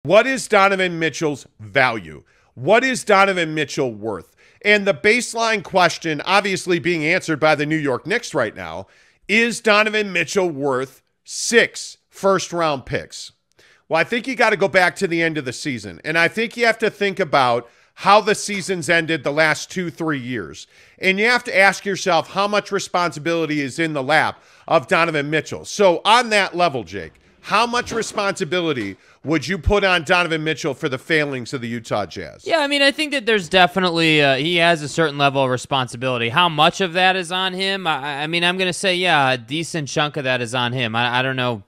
What is Donovan Mitchell's value? What is Donovan Mitchell worth? And the baseline question, obviously being answered by the New York Knicks right now, is Donovan Mitchell worth 6 first-round picks? Well, I think you got to go back to the end of the season. And I think you have to think about how the season's ended the last 2-3 years. And you have to ask yourself how much responsibility is in the lap of Donovan Mitchell. So on that level, Jake, how much responsibility would you put on Donovan Mitchell for the failings of the Utah Jazz? Yeah, I mean, I think that there's definitely, he has a certain level of responsibility. How much of that is on him? I mean, I'm going to say, yeah, a decent chunk of that is on him. I don't know,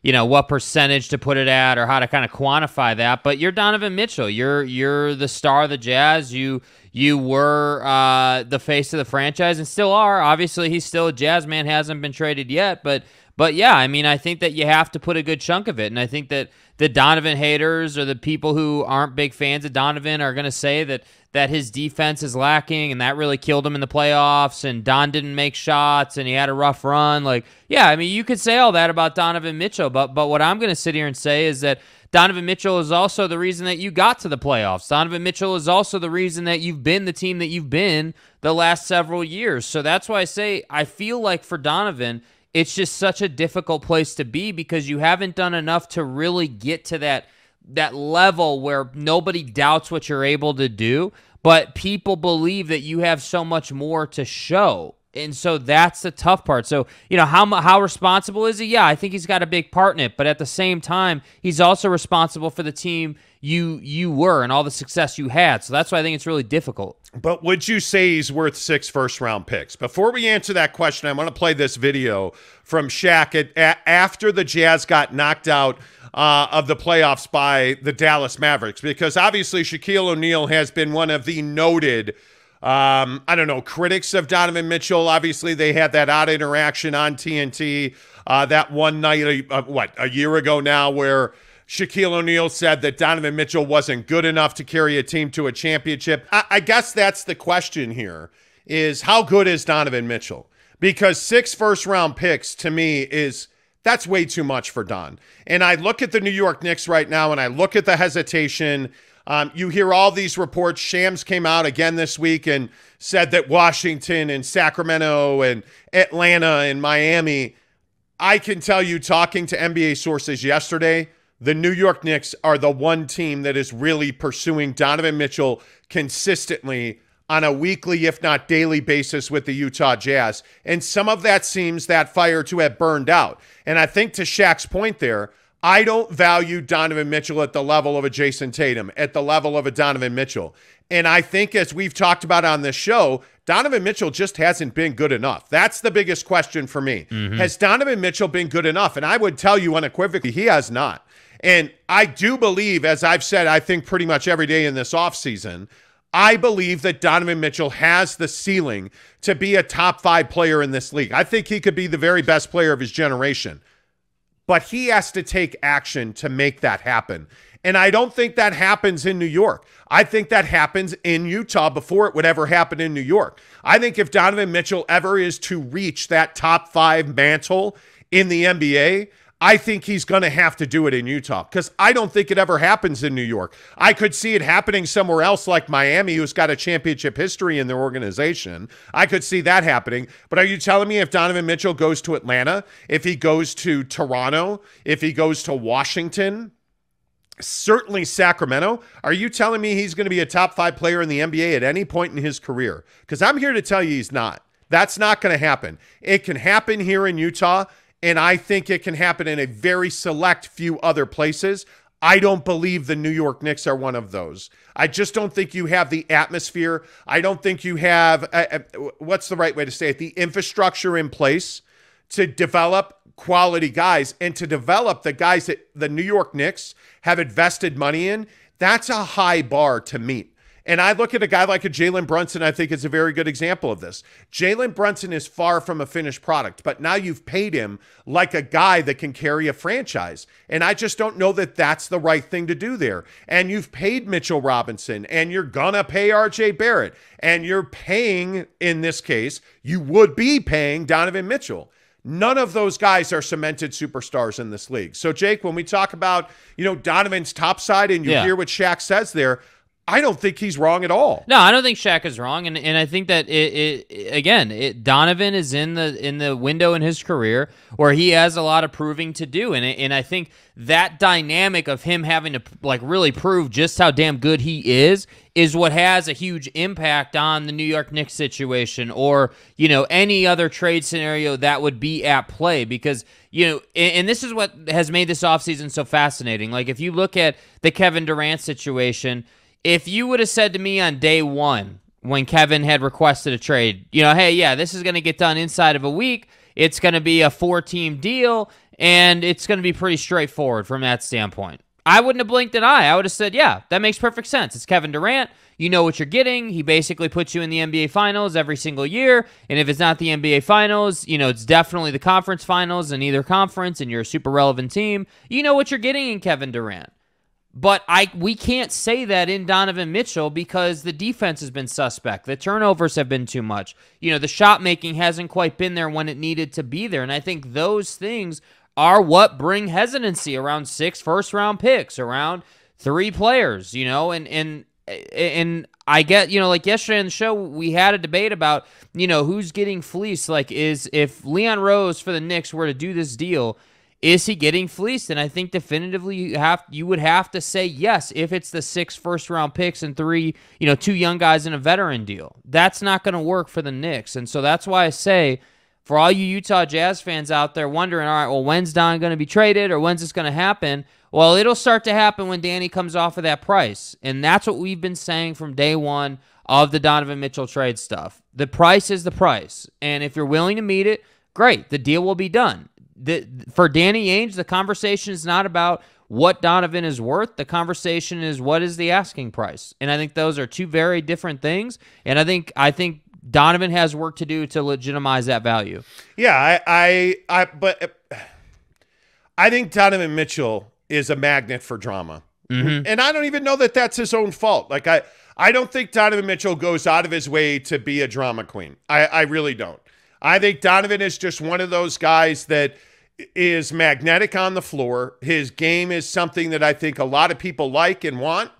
what percentage to put it at or how to kind of quantify that, but you're Donovan Mitchell. You're the star of the Jazz. You were the face of the franchise and still are. Obviously, he's still a Jazz man, hasn't been traded yet, but yeah, I mean, I think that you have to put a good chunk of it, and I think that the Donovan haters or the people who aren't big fans of Donovan are going to say that his defense is lacking, and that really killed him in the playoffs, and Don didn't make shots, and he had a rough run. Like, yeah, I mean, you could say all that about Donovan Mitchell, but what I'm going to sit here and say is that Donovan Mitchell is also the reason that you got to the playoffs. Donovan Mitchell is also the reason that you've been the team that you've been the last several years. So that's why I say I feel like for Donovan, it's just such a difficult place to be because you haven't done enough to really get to that level where nobody doubts what you're able to do, but people believe that you have so much more to show. And so that's the tough part. So, how responsible is he? Yeah, I think he's got a big part in it, but at the same time, he's also responsible for the team you were and all the success you had. So that's why I think it's really difficult. But would you say he's worth 6 first-round picks? Before we answer that question, I want to play this video from Shaq after the Jazz got knocked out of the playoffs by the Dallas Mavericks, because obviously Shaquille O'Neal has been one of the noted critics of Donovan Mitchell. Obviously, they had that odd interaction on TNT that one night, a year ago now, where Shaquille O'Neal said that Donovan Mitchell wasn't good enough to carry a team to a championship. I guess that's the question here, is how good is Donovan Mitchell? Because 6 first-round picks, to me, that's way too much for Don. And I look at the New York Knicks right now, and I look at the hesitation. You hear all these reports. Shams came out again this week and said that Washington and Sacramento and Atlanta and Miami, I can tell you, talking to NBA sources yesterday, the New York Knicks are the one team that is really pursuing Donovan Mitchell consistently on a weekly, if not daily basis with the Utah Jazz. And some of that seems that fire to have burned out. And I think to Shaq's point there, I don't value Donovan Mitchell at the level of a Jason Tatum, at the level of a Donovan Mitchell. And I think, as we've talked about on this show, Donovan Mitchell just hasn't been good enough. That's the biggest question for me. Mm-hmm. Has Donovan Mitchell been good enough? And I would tell you unequivocally, he has not. And I do believe, as I've said, I think pretty much every day in this offseason, I believe that Donovan Mitchell has the ceiling to be a top 5 player in this league. I think he could be the very best player of his generation. But he has to take action to make that happen. And I don't think that happens in New York. I think that happens in Utah before it would ever happen in New York. I think if Donovan Mitchell ever is to reach that top 5 mantle in the NBA, I think he's going to have to do it in Utah, because I don't think it ever happens in New York. I could see it happening somewhere else like Miami, who's got a championship history in their organization. I could see that happening. But are you telling me if Donovan Mitchell goes to Atlanta, if he goes to Toronto, if he goes to Washington, certainly Sacramento, are you telling me he's going to be a top 5 player in the NBA at any point in his career? Because I'm here to tell you he's not. That's not going to happen. It can happen here in Utah, and I think it can happen in a very select few other places. I don't believe the New York Knicks are one of those. I just don't think you have the atmosphere. I don't think you have, what's the right way to say it, the infrastructure in place to develop quality guys and to develop the guys that the New York Knicks have invested money in. That's a high bar to meet. And I look at a guy like a Jalen Brunson, I think is a very good example of this. Jalen Brunson is far from a finished product, but now you've paid him like a guy that can carry a franchise. And I just don't know that that's the right thing to do there. And you've paid Mitchell Robinson, and you're going to pay RJ Barrett, and you're paying, in this case, you would be paying Donovan Mitchell. None of those guys are cemented superstars in this league. So, Jake, when we talk about, Donovan's top side and you hear what Shaq says there, I don't think he's wrong at all. No, I don't think Shaq is wrong, and I think that Donovan is in the window in his career where he has a lot of proving to do, and I think that dynamic of him having to really prove just how damn good he is what has a huge impact on the New York Knicks situation or any other trade scenario that would be at play because. And this is what has made this offseason so fascinating. Like if you look at the Kevin Durant situation. If you would have said to me on day one when Kevin had requested a trade, hey, yeah, this is going to get done inside of a week. It's going to be a 4-team deal, and it's going to be pretty straightforward from that standpoint. I wouldn't have blinked an eye. I would have said, yeah, that makes perfect sense. It's Kevin Durant. You know what you're getting. He basically puts you in the NBA Finals every single year, and if it's not the NBA Finals, it's definitely the conference finals in either conference, and you're a super relevant team. You know what you're getting in Kevin Durant. But we can't say that in Donovan Mitchell because the defense has been suspect. The turnovers have been too much. The shot making hasn't quite been there when it needed to be there. And I think those things are what bring hesitancy around 6 first-round picks, around 3 players, and I get, like yesterday on the show, we had a debate about, who's getting fleeced. Like if Leon Rose for the Knicks were to do this deal, is he getting fleeced? And I think definitively you would have to say yes if it's the 6 first-round picks and 3, 2 young guys and a veteran deal. That's not going to work for the Knicks. And so that's why I say, for all you Utah Jazz fans out there wondering, all right, well, when's Don going to be traded or when's this going to happen? Well, it'll start to happen when Danny comes off of that price. And that's what we've been saying from day one of the Donovan Mitchell trade stuff. The price is the price. And if you're willing to meet it, great. The deal will be done. For Danny Ainge, the conversation is not about what Donovan is worth. The conversation is what is the asking price. And I think those are 2 very different things. And I think Donovan has work to do to legitimize that value. Yeah, but I think Donovan Mitchell is a magnet for drama. Mm-hmm. And I don't even know that that's his own fault. Like I don't think Donovan Mitchell goes out of his way to be a drama queen. I really don't. I think Donovan is just one of those guys that is magnetic on the floor. His game is something that I think a lot of people like and want,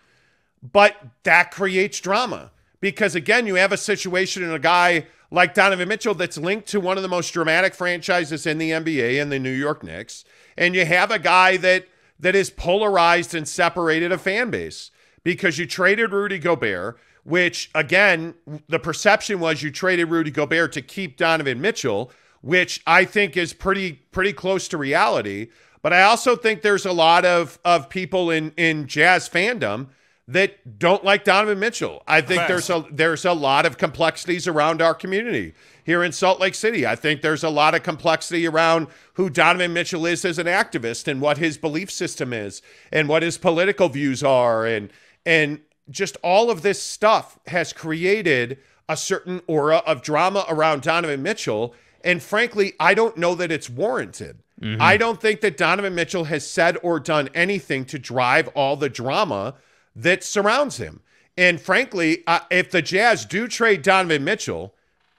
but that creates drama because, again, you have a situation in a guy like Donovan Mitchell that's linked to one of the most dramatic franchises in the NBA and the New York Knicks, and you have a guy that is polarized and separated a fan base because you traded Rudy Gobert, which, again, the perception was you traded Rudy Gobert to keep Donovan Mitchell, which I think is pretty close to reality. But I also think there's a lot of people in Jazz fandom that don't like Donovan Mitchell. I think there's a lot of complexities around our community here in Salt Lake City. I think there's a lot of complexity around who Donovan Mitchell is as an activist and what his belief system is and what his political views are. And just all of this stuff has created a certain aura of drama around Donovan Mitchell. And frankly, I don't know that it's warranted. Mm-hmm. I don't think that Donovan Mitchell has said or done anything to drive all the drama that surrounds him. And frankly, if the Jazz do trade Donovan Mitchell,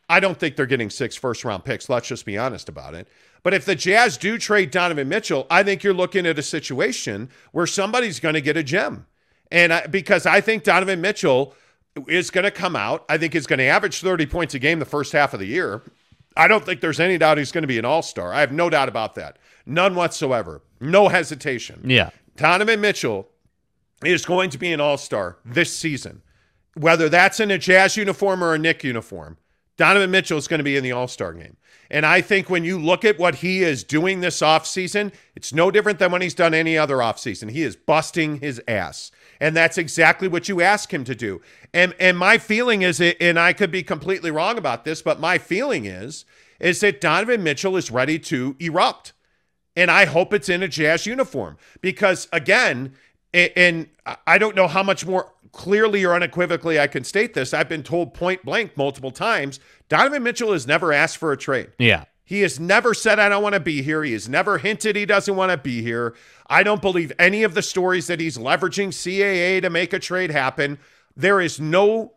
I don't think they're getting 6 first-round picks. Let's just be honest about it. But if the Jazz do trade Donovan Mitchell, I think you're looking at a situation where somebody's going to get a gem. And because I think Donovan Mitchell is going to come out, I think he's going to average 30 points a game the first half of the year. I don't think there's any doubt he's going to be an all-star. I have no doubt about that. None whatsoever. No hesitation. Yeah. Donovan Mitchell is going to be an all-star this season. Whether that's in a Jazz uniform or a Knick uniform, Donovan Mitchell is going to be in the all-star game. And I think when you look at what he is doing this offseason, it's no different than when he's done any other offseason. He is busting his ass. And that's exactly what you ask him to do. And my feeling is, and I could be completely wrong about this, but my feeling is that Donovan Mitchell is ready to erupt. And I hope it's in a Jazz uniform. Because, again, and I don't know how much more clearly or unequivocally I can state this. I've been told point blank multiple times, Donovan Mitchell has never asked for a trade. Yeah. He has never said, I don't want to be here. He has never hinted he doesn't want to be here. I don't believe any of the stories that he's leveraging CAA to make a trade happen. There is no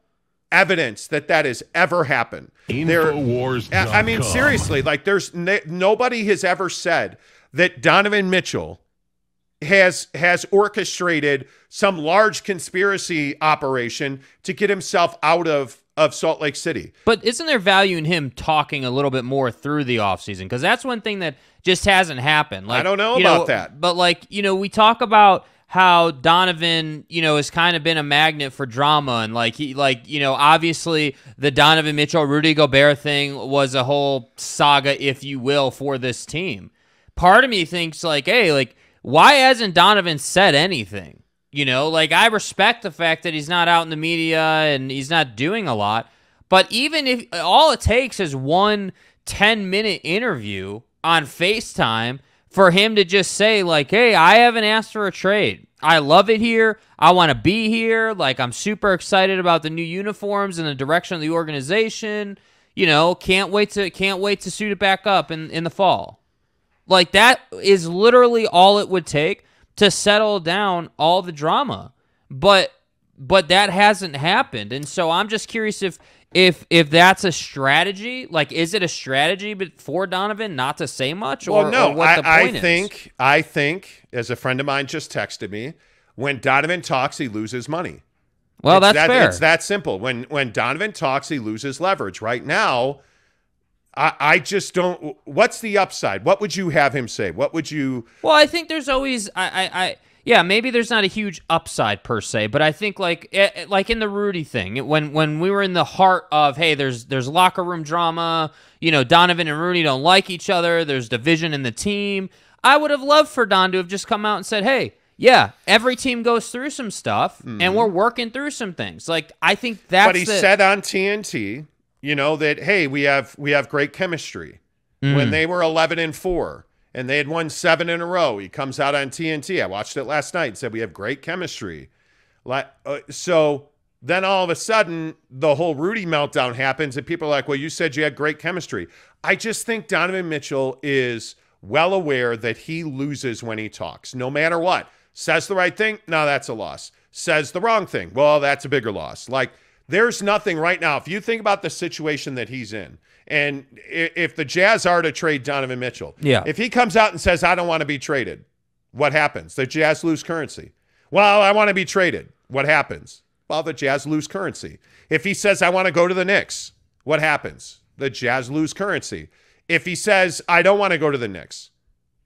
evidence that has ever happened. Infowars.com. I mean, seriously, like there's nobody has ever said that Donovan Mitchell has orchestrated some large conspiracy operation to get himself out of Salt Lake City. But isn't there value in him talking a little bit more through the offseason? Because that's one thing that just hasn't happened. Like, I don't know about that. But, like, we talk about how Donovan, has kind of been a magnet for drama. And, obviously the Donovan Mitchell, Rudy Gobert thing was a whole saga, if you will, for this team. Part of me thinks, hey, why hasn't Donovan said anything? I respect the fact that he's not out in the media and he's not doing a lot. But even if all it takes is one 10-minute interview on FaceTime for him to just say, hey, I haven't asked for a trade. I love it here. I want to be here. I'm super excited about the new uniforms and the direction of the organization. Can't wait to suit it back up in the fall. That is literally all it would take to settle down all the drama. But that hasn't happened. And so I'm just curious if that's a strategy. Is it a strategy for Donovan not to say much? Well, no, or what the point is? I think, as a friend of mine just texted me, when Donovan talks, he loses money. Well, that's fair. It's that simple. When Donovan talks, he loses leverage. Right now, I just don't. What's the upside? What would you have him say? What would you? Well, I think there's always. Yeah, maybe there's not a huge upside per se, but I think like in the Rudy thing, when we were in the heart of, hey, there's locker room drama. Donovan and Rudy don't like each other. There's division in the team. I would have loved for Don to have just come out and said, hey, yeah, every team goes through some stuff, and we're working through some things. I think that's. But he said on TNT. That, hey, we have great chemistry. When they were 11-4 and they had won 7 in a row, he comes out on TNT. I watched it last night and said we have great chemistry. So then all of a sudden the whole Rudy meltdown happens and people are like, well, you said you had great chemistry. I just think Donovan Mitchell is well aware that he loses when he talks, no matter what. Says the right thing, no, that's a loss. Says the wrong thing, well, that's a bigger loss. There's nothing right now. If you think about the situation that he's in, and if the Jazz are to trade Donovan Mitchell, if he comes out and says, I don't want to be traded, what happens? The Jazz lose currency. Well, I want to be traded. What happens? Well, the Jazz lose currency. If he says, I want to go to the Knicks, what happens? The Jazz lose currency. If he says, I don't want to go to the Knicks,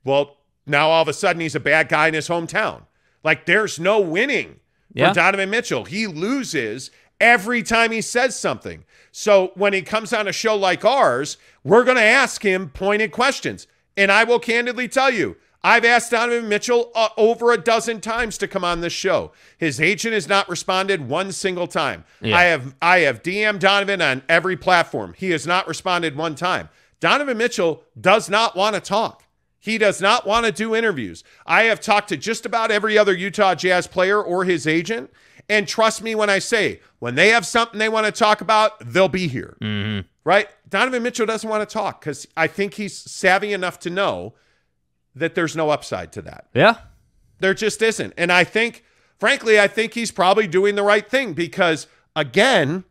well, now all of a sudden he's a bad guy in his hometown. There's no winning for Donovan Mitchell. He loses every time he says something. So when he comes on a show like ours, we're going to ask him pointed questions. And I will candidly tell you, I've asked Donovan Mitchell over a dozen times to come on this show. His agent has not responded one single time. I have DM'd Donovan on every platform. He has not responded one time. Donovan Mitchell does not want to talk. He does not want to do interviews. I have talked to just about every other Utah Jazz player or his agent. And trust me when I say, when they have something they want to talk about, they'll be here. Right? Donovan Mitchell doesn't want to talk because I think he's savvy enough to know that there's no upside to that. Yeah. There just isn't. And I think, frankly, I think he's probably doing the right thing because, again,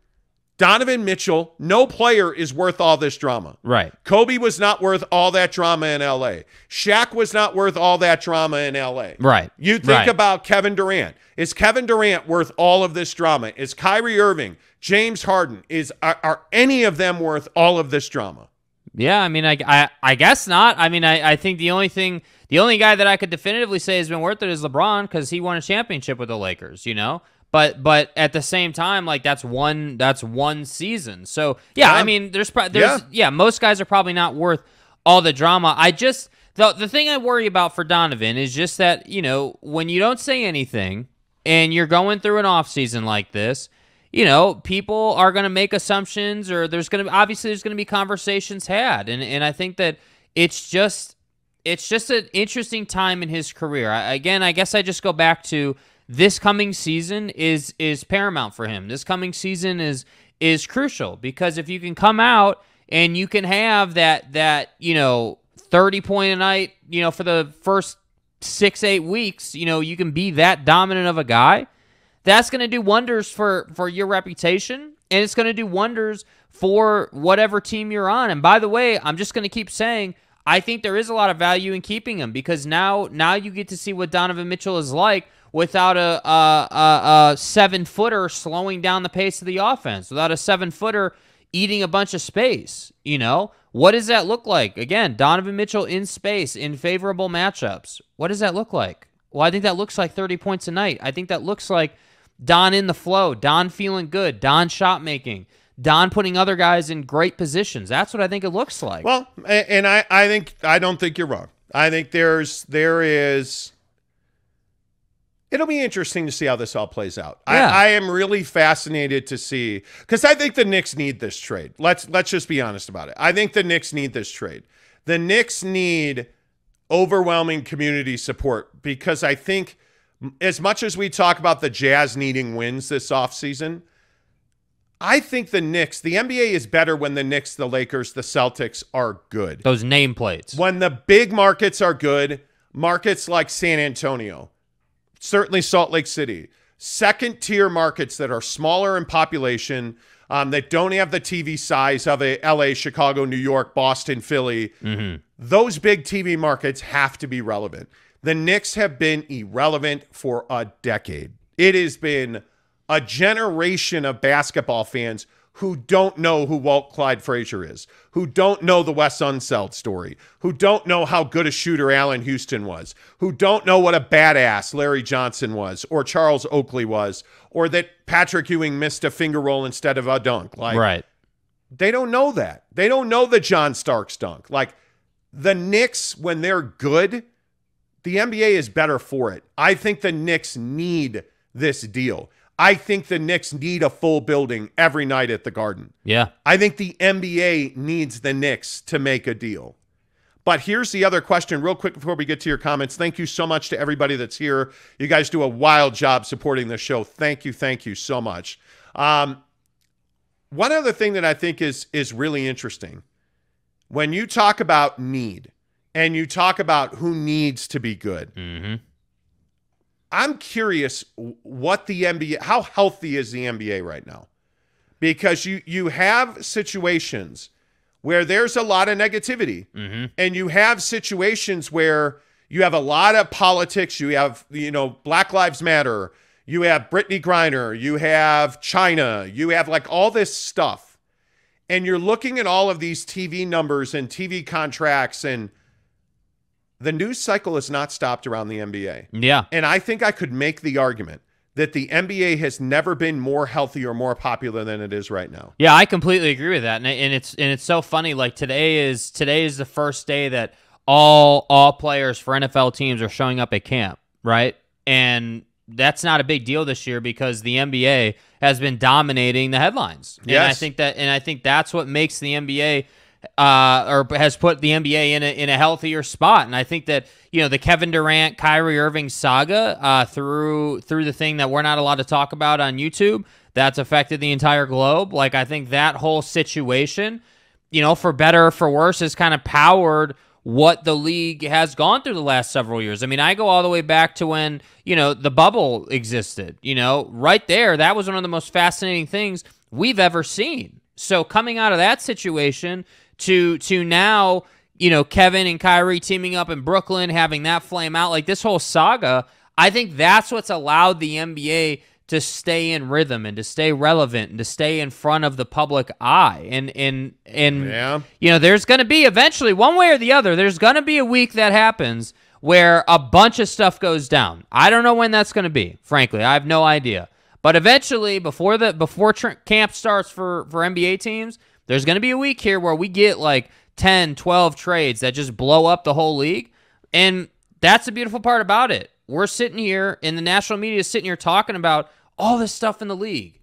Donovan Mitchell, no player is worth all this drama. Right. Kobe was not worth all that drama in L.A. Shaq was not worth all that drama in L.A. Right. You think about Kevin Durant. Is Kevin Durant worth all of this drama? Is Kyrie Irving, James Harden, are any of them worth all of this drama? Yeah, I mean, I guess not. I mean, I think the only guy that I could definitively say has been worth it is LeBron because he won a championship with the Lakers, But at the same time, that's one season. So yeah, I mean, there's most guys are probably not worth all the drama. The thing I worry about for Donovan is just that, when you don't say anything and you're going through an off season like this, people are going to make assumptions or there's going to be conversations had. And I think that it's just an interesting time in his career. I guess I just go back to this coming season is paramount for him. This coming season is crucial because if you can come out and you can have that 30 point a night, for the first 6-8 weeks, you can be that dominant of a guy. That's going to do wonders for your reputation and it's going to do wonders for whatever team you're on. And by the way, I'm just going to keep saying, I think there is a lot of value in keeping him, because now you get to see what Donovan Mitchell is like without a 7-footer slowing down the pace of the offense, without a 7-footer eating a bunch of space. What does that look like? Again, Donovan Mitchell in space in favorable matchups. What does that look like? Well, I think that looks like 30 points a night. I think that looks like Don in the flow, Don feeling good, Don shot making, Don putting other guys in great positions. That's what I think it looks like. Well, and I don't think you're wrong. I think there is. It'll be interesting to see how this all plays out. Yeah. I am really fascinated to see, because I think the Knicks need this trade. Let's just be honest about it. I think the Knicks need this trade. The Knicks need overwhelming community support, because I think as much as we talk about the Jazz needing wins this offseason, I think the Knicks, the NBA is better when the Knicks, the Lakers, the Celtics are good. Those nameplates. When the big markets are good, markets like San Antonio, certainly Salt Lake City, second-tier markets that are smaller in population, that don't have the TV size of a LA, Chicago, New York, Boston, Philly. Those big TV markets have to be relevant. The Knicks have been irrelevant for a decade. It has been a generation of basketball fans who don't know who Walt Clyde Frazier is, who don't know the Wes Unseld story, who don't know how good a shooter Allen Houston was, who don't know what a badass Larry Johnson was, or Charles Oakley was, or that Patrick Ewing missed a finger roll instead of a dunk. Right. They don't know that. They don't know the John Starks dunk. The Knicks, when they're good, the NBA is better for it. I think the Knicks need this deal. I think the Knicks need a full building every night at the Garden. Yeah. I think the NBA needs the Knicks to make a deal. But here's the other question real quick before we get to your comments. Thank you so much to everybody that's here. You guys do a wild job supporting the show. Thank you so much. One other thing that I think is really interesting, when you talk about need and you talk about who needs to be good, I'm curious what the NBA, how healthy is the NBA right now? Because you have situations where there's a lot of negativity, and you have situations where you have a lot of politics. You have, Black Lives Matter. You have Brittany Griner. You have China. You have all this stuff. And you're looking at all of these TV numbers and TV contracts, and the news cycle has not stopped around the NBA. Yeah. And I think I could make the argument that the NBA has never been more healthy or more popular than it is right now. Yeah, I completely agree with that. And it's so funny. Today is the first day that all players for NFL teams are showing up at camp, right? And that's not a big deal this year because the NBA has been dominating the headlines. Yes. And I think that's what makes the NBA or has put the NBA in a healthier spot. And I think that, the Kevin Durant, Kyrie Irving saga through the thing that we're not allowed to talk about on YouTube, that's affected the entire globe. I think that whole situation, for better or for worse, has kind of powered what the league has gone through the last several years. I mean, I go all the way back to when, the bubble existed, right there. That was one of the most fascinating things we've ever seen. So coming out of that situation to now, Kevin and Kyrie teaming up in Brooklyn, having that flame out, this whole saga, I think that's what's allowed the NBA to stay in rhythm and to stay relevant and to stay in front of the public eye. And yeah. There's going to be eventually, one way or the other, there's going to be a week that happens where a bunch of stuff goes down. I don't know when that's going to be, frankly. I have no idea. But eventually, before camp starts for NBA teams, there's going to be a week here where we get 10, 12 trades that just blow up the whole league. And that's the beautiful part about it. We're sitting here, and the national media is sitting here talking about all this stuff in the league,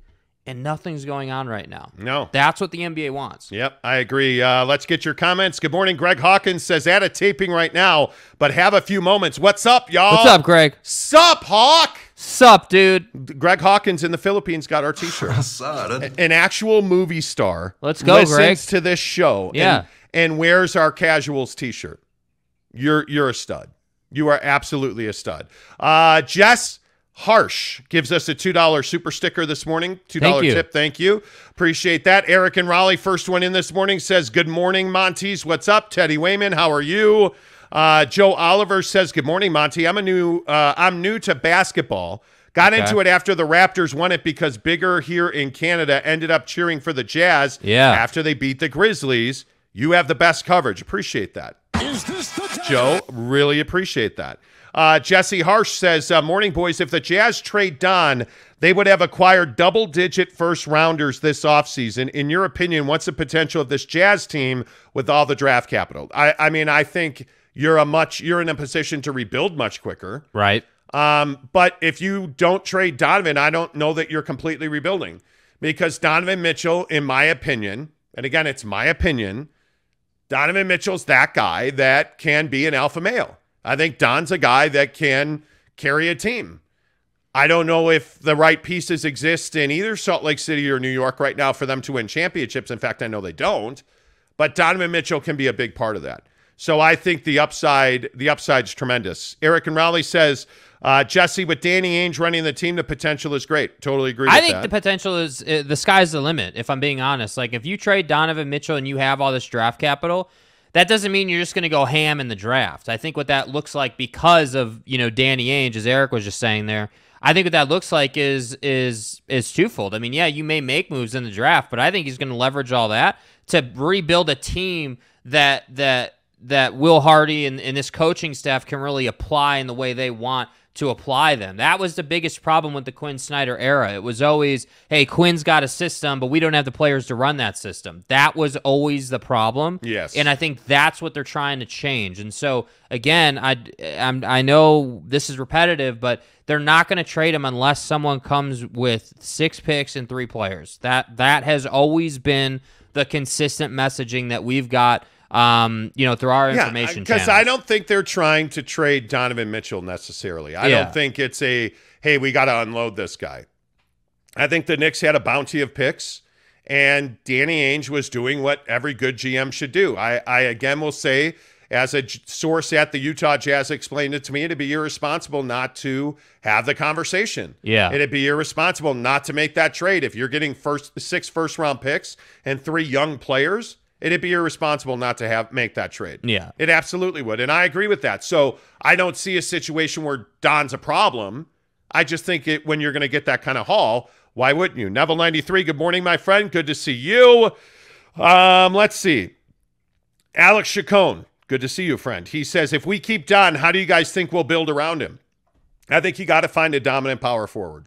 and nothing's going on right now. No. That's what the NBA wants. Yep, I agree. Let's get your comments. Good morning. Greg Hawkins says, at a taping right now, but have a few moments. What's up, y'all? What's up, Greg? Sup, Hawk? Sup, dude? Greg Hawkins in the Philippines got our T-shirt. An actual movie star. Let's go, listens Greg. to this show. Yeah. And wears our Casuals T-shirt. You're a stud. You are absolutely a stud. Jess, Harsh gives us a $2 super sticker this morning. $2 tip. Thank you. Appreciate that. Eric and Raleigh, first one in this morning, says, good morning, Monties. What's up? Teddy Wayman, how are you? Joe Oliver says, good morning, Monty. I'm new to basketball. Got into it after the Raptors won it because Bigger here in Canada ended up cheering for the Jazz after they beat the Grizzlies. You have the best coverage. Appreciate that. Joe, really appreciate that. Jesse Harsh says, morning, boys. If the Jazz trade Don, they would have acquired double-digit first-rounders this offseason. In your opinion, what's the potential of this Jazz team with all the draft capital? I mean, I think you're in a position to rebuild much quicker. Right. But if you don't trade Donovan, I don't know that you're completely rebuilding. Because Donovan Mitchell, in my opinion, and again, it's my opinion, Donovan Mitchell's that guy that can be an alpha male. I think Don's a guy that can carry a team. I don't know if the right pieces exist in either Salt Lake City or New York right now for them to win championships. In fact, I know they don't. But Donovan Mitchell can be a big part of that. So I think the upside's tremendous. Eric and Raleigh says, Jesse, with Danny Ainge running the team, the potential is great. Totally agree with that. I think the potential is the sky's the limit, if I'm being honest. Like, if you trade Donovan Mitchell and you have all this draft capital, that doesn't mean you're just going to go ham in the draft. I think what that looks like because of, Danny Ainge, as Eric was just saying there, I think what that looks like is twofold. I mean, yeah, you may make moves in the draft, but I think he's going to leverage all that to rebuild a team that Will Hardy and this coaching staff can really apply in the way they want to apply them. That was the biggest problem with the Quinn Snyder era. It was always, hey, Quinn's got a system, but we don't have the players to run that system. That was always the problem. Yes. And I think that's what they're trying to change. And so, again, I know this is repetitive, but they're not going to trade him unless someone comes with 6 picks and 3 players. That has always been the consistent messaging that we've got through our information channels. Because I don't think they're trying to trade Donovan Mitchell necessarily. I don't think it's hey, we got to unload this guy. I think the Knicks had a bounty of picks, and Danny Ainge was doing what every good GM should do. I again will say, as a source at the Utah Jazz explained it to me, it'd be irresponsible not to have the conversation. Yeah. It'd be irresponsible not to make that trade. If you're getting 6 first-round picks and 3 young players, it'd be irresponsible not to make that trade. Yeah. It absolutely would. And I agree with that. So I don't see a situation where Don's a problem. I just think when you're going to get that kind of haul, why wouldn't you? Neville 93, good morning, my friend. Good to see you. Let's see. Alex Chacon, good to see you, friend. He says, if we keep Don, how do you guys think we'll build around him? I think you got to find a dominant power forward.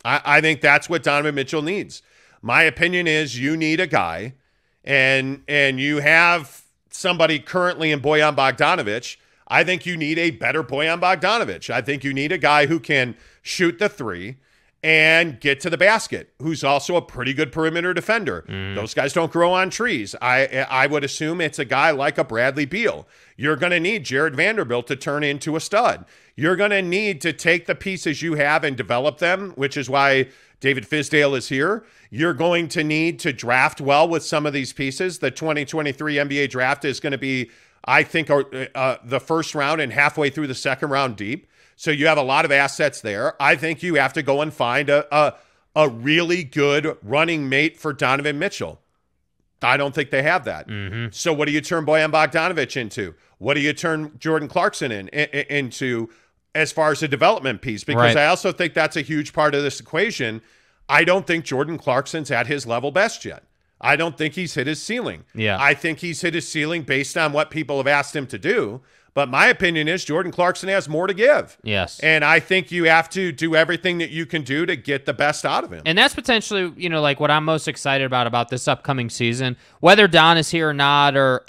I think that's what Donovan Mitchell needs. My opinion is you need a guy, and you have somebody currently in Bojan Bogdanovic. I think you need a better Bojan Bogdanovic. I think you need a guy who can shoot the 3 and get to the basket, who's also a pretty good perimeter defender. Those guys don't grow on trees. I would assume it's a guy like a Bradley Beal. You're going to need Jared Vanderbilt to turn into a stud. You're going to need to take the pieces you have and develop them, which is why David Fizdale is here. You're going to need to draft well with some of these pieces. The 2023 NBA draft is going to be, I think, the first round and halfway through the second round deep. So you have a lot of assets there. I think you have to go and find a really good running mate for Donovan Mitchell. I don't think they have that. So what do you turn Bojan Bogdanovic into? What do you turn Jordan Clarkson into as far as the development piece? Because I also think that's a huge part of this equation. I don't think Jordan Clarkson's at his level best yet. I don't think he's hit his ceiling. Yeah. I think he's hit his ceiling based on what people have asked him to do. But my opinion is Jordan Clarkson has more to give. Yes. And I think you have to do everything that you can do to get the best out of him. And that's potentially, like what I'm most excited about this upcoming season, whether Don is here or not, or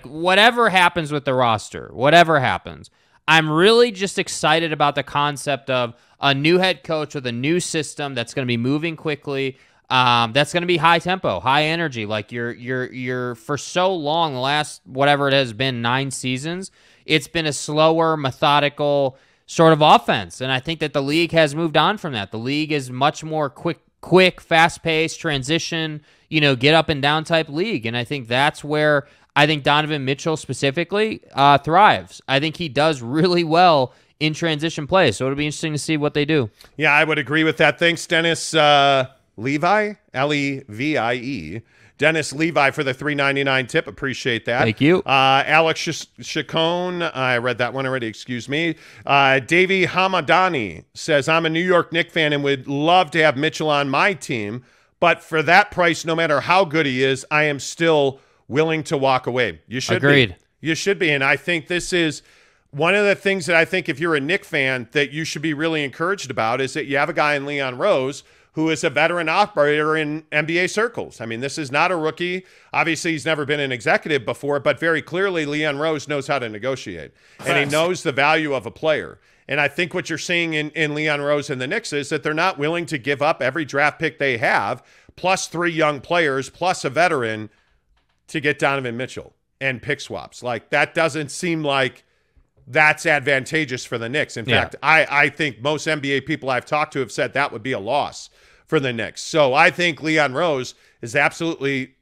whatever happens with the roster, whatever happens, I'm really just excited about the concept of a new head coach with a new system that's going to be moving quickly. That's going to be high tempo, high energy. Like you're for so long, the last whatever it has been 9 seasons, it's been a slower, methodical sort of offense. And I think that the league has moved on from that. The league is much more quick, fast-paced, transition, get up and down type league. And I think that's where I think Donovan Mitchell specifically thrives. I think he does really well in transition play. So it'll be interesting to see what they do. Yeah, I would agree with that. Thanks, Dennis Levi, Levie. Dennis Levi for the $3.99 tip. Appreciate that. Thank you. Alex Chacon, I read that one already, excuse me. Davey Hamadani says, I'm a New York Knicks fan and would love to have Mitchell on my team, but for that price, no matter how good he is, I am still willing to walk away. You should Agreed. be. You should be, and I think this is one of the things that I think if you're a Knicks fan that you should be really encouraged about is that you have a guy in Leon Rose who is a veteran operator in NBA circles. I mean, this is not a rookie. Obviously, he's never been an executive before, but very clearly, Leon Rose knows how to negotiate, and he knows the value of a player. And I think what you're seeing in Leon Rose and the Knicks is that they're not willing to give up every draft pick they have, plus 3 young players, plus a veteran, to get Donovan Mitchell and pick swaps. Like, that doesn't seem like that's advantageous for the Knicks. In fact, I think most NBA people I've talked to have said that would be a loss for the Knicks. So I think Leon Rose is absolutely,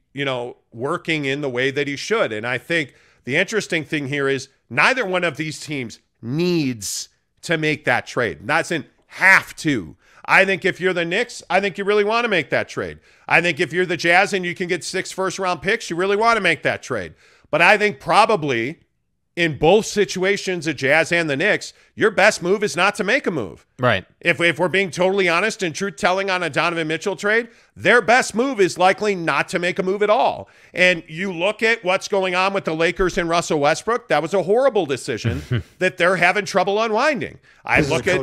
working in the way that he should. And I think the interesting thing here is neither one of these teams needs to make that trade. Doesn't have to. I think if you're the Knicks, I think you really want to make that trade. I think if you're the Jazz and you can get 6 first-round picks, you really want to make that trade. But I think probably in both situations, the Jazz and the Knicks, your best move is not to make a move. Right. If we're being totally honest and truth-telling on a Donovan Mitchell trade, their best move is likely not to make a move at all. And you look at what's going on with the Lakers and Russell Westbrook, that was a horrible decision that they're having trouble unwinding. I look at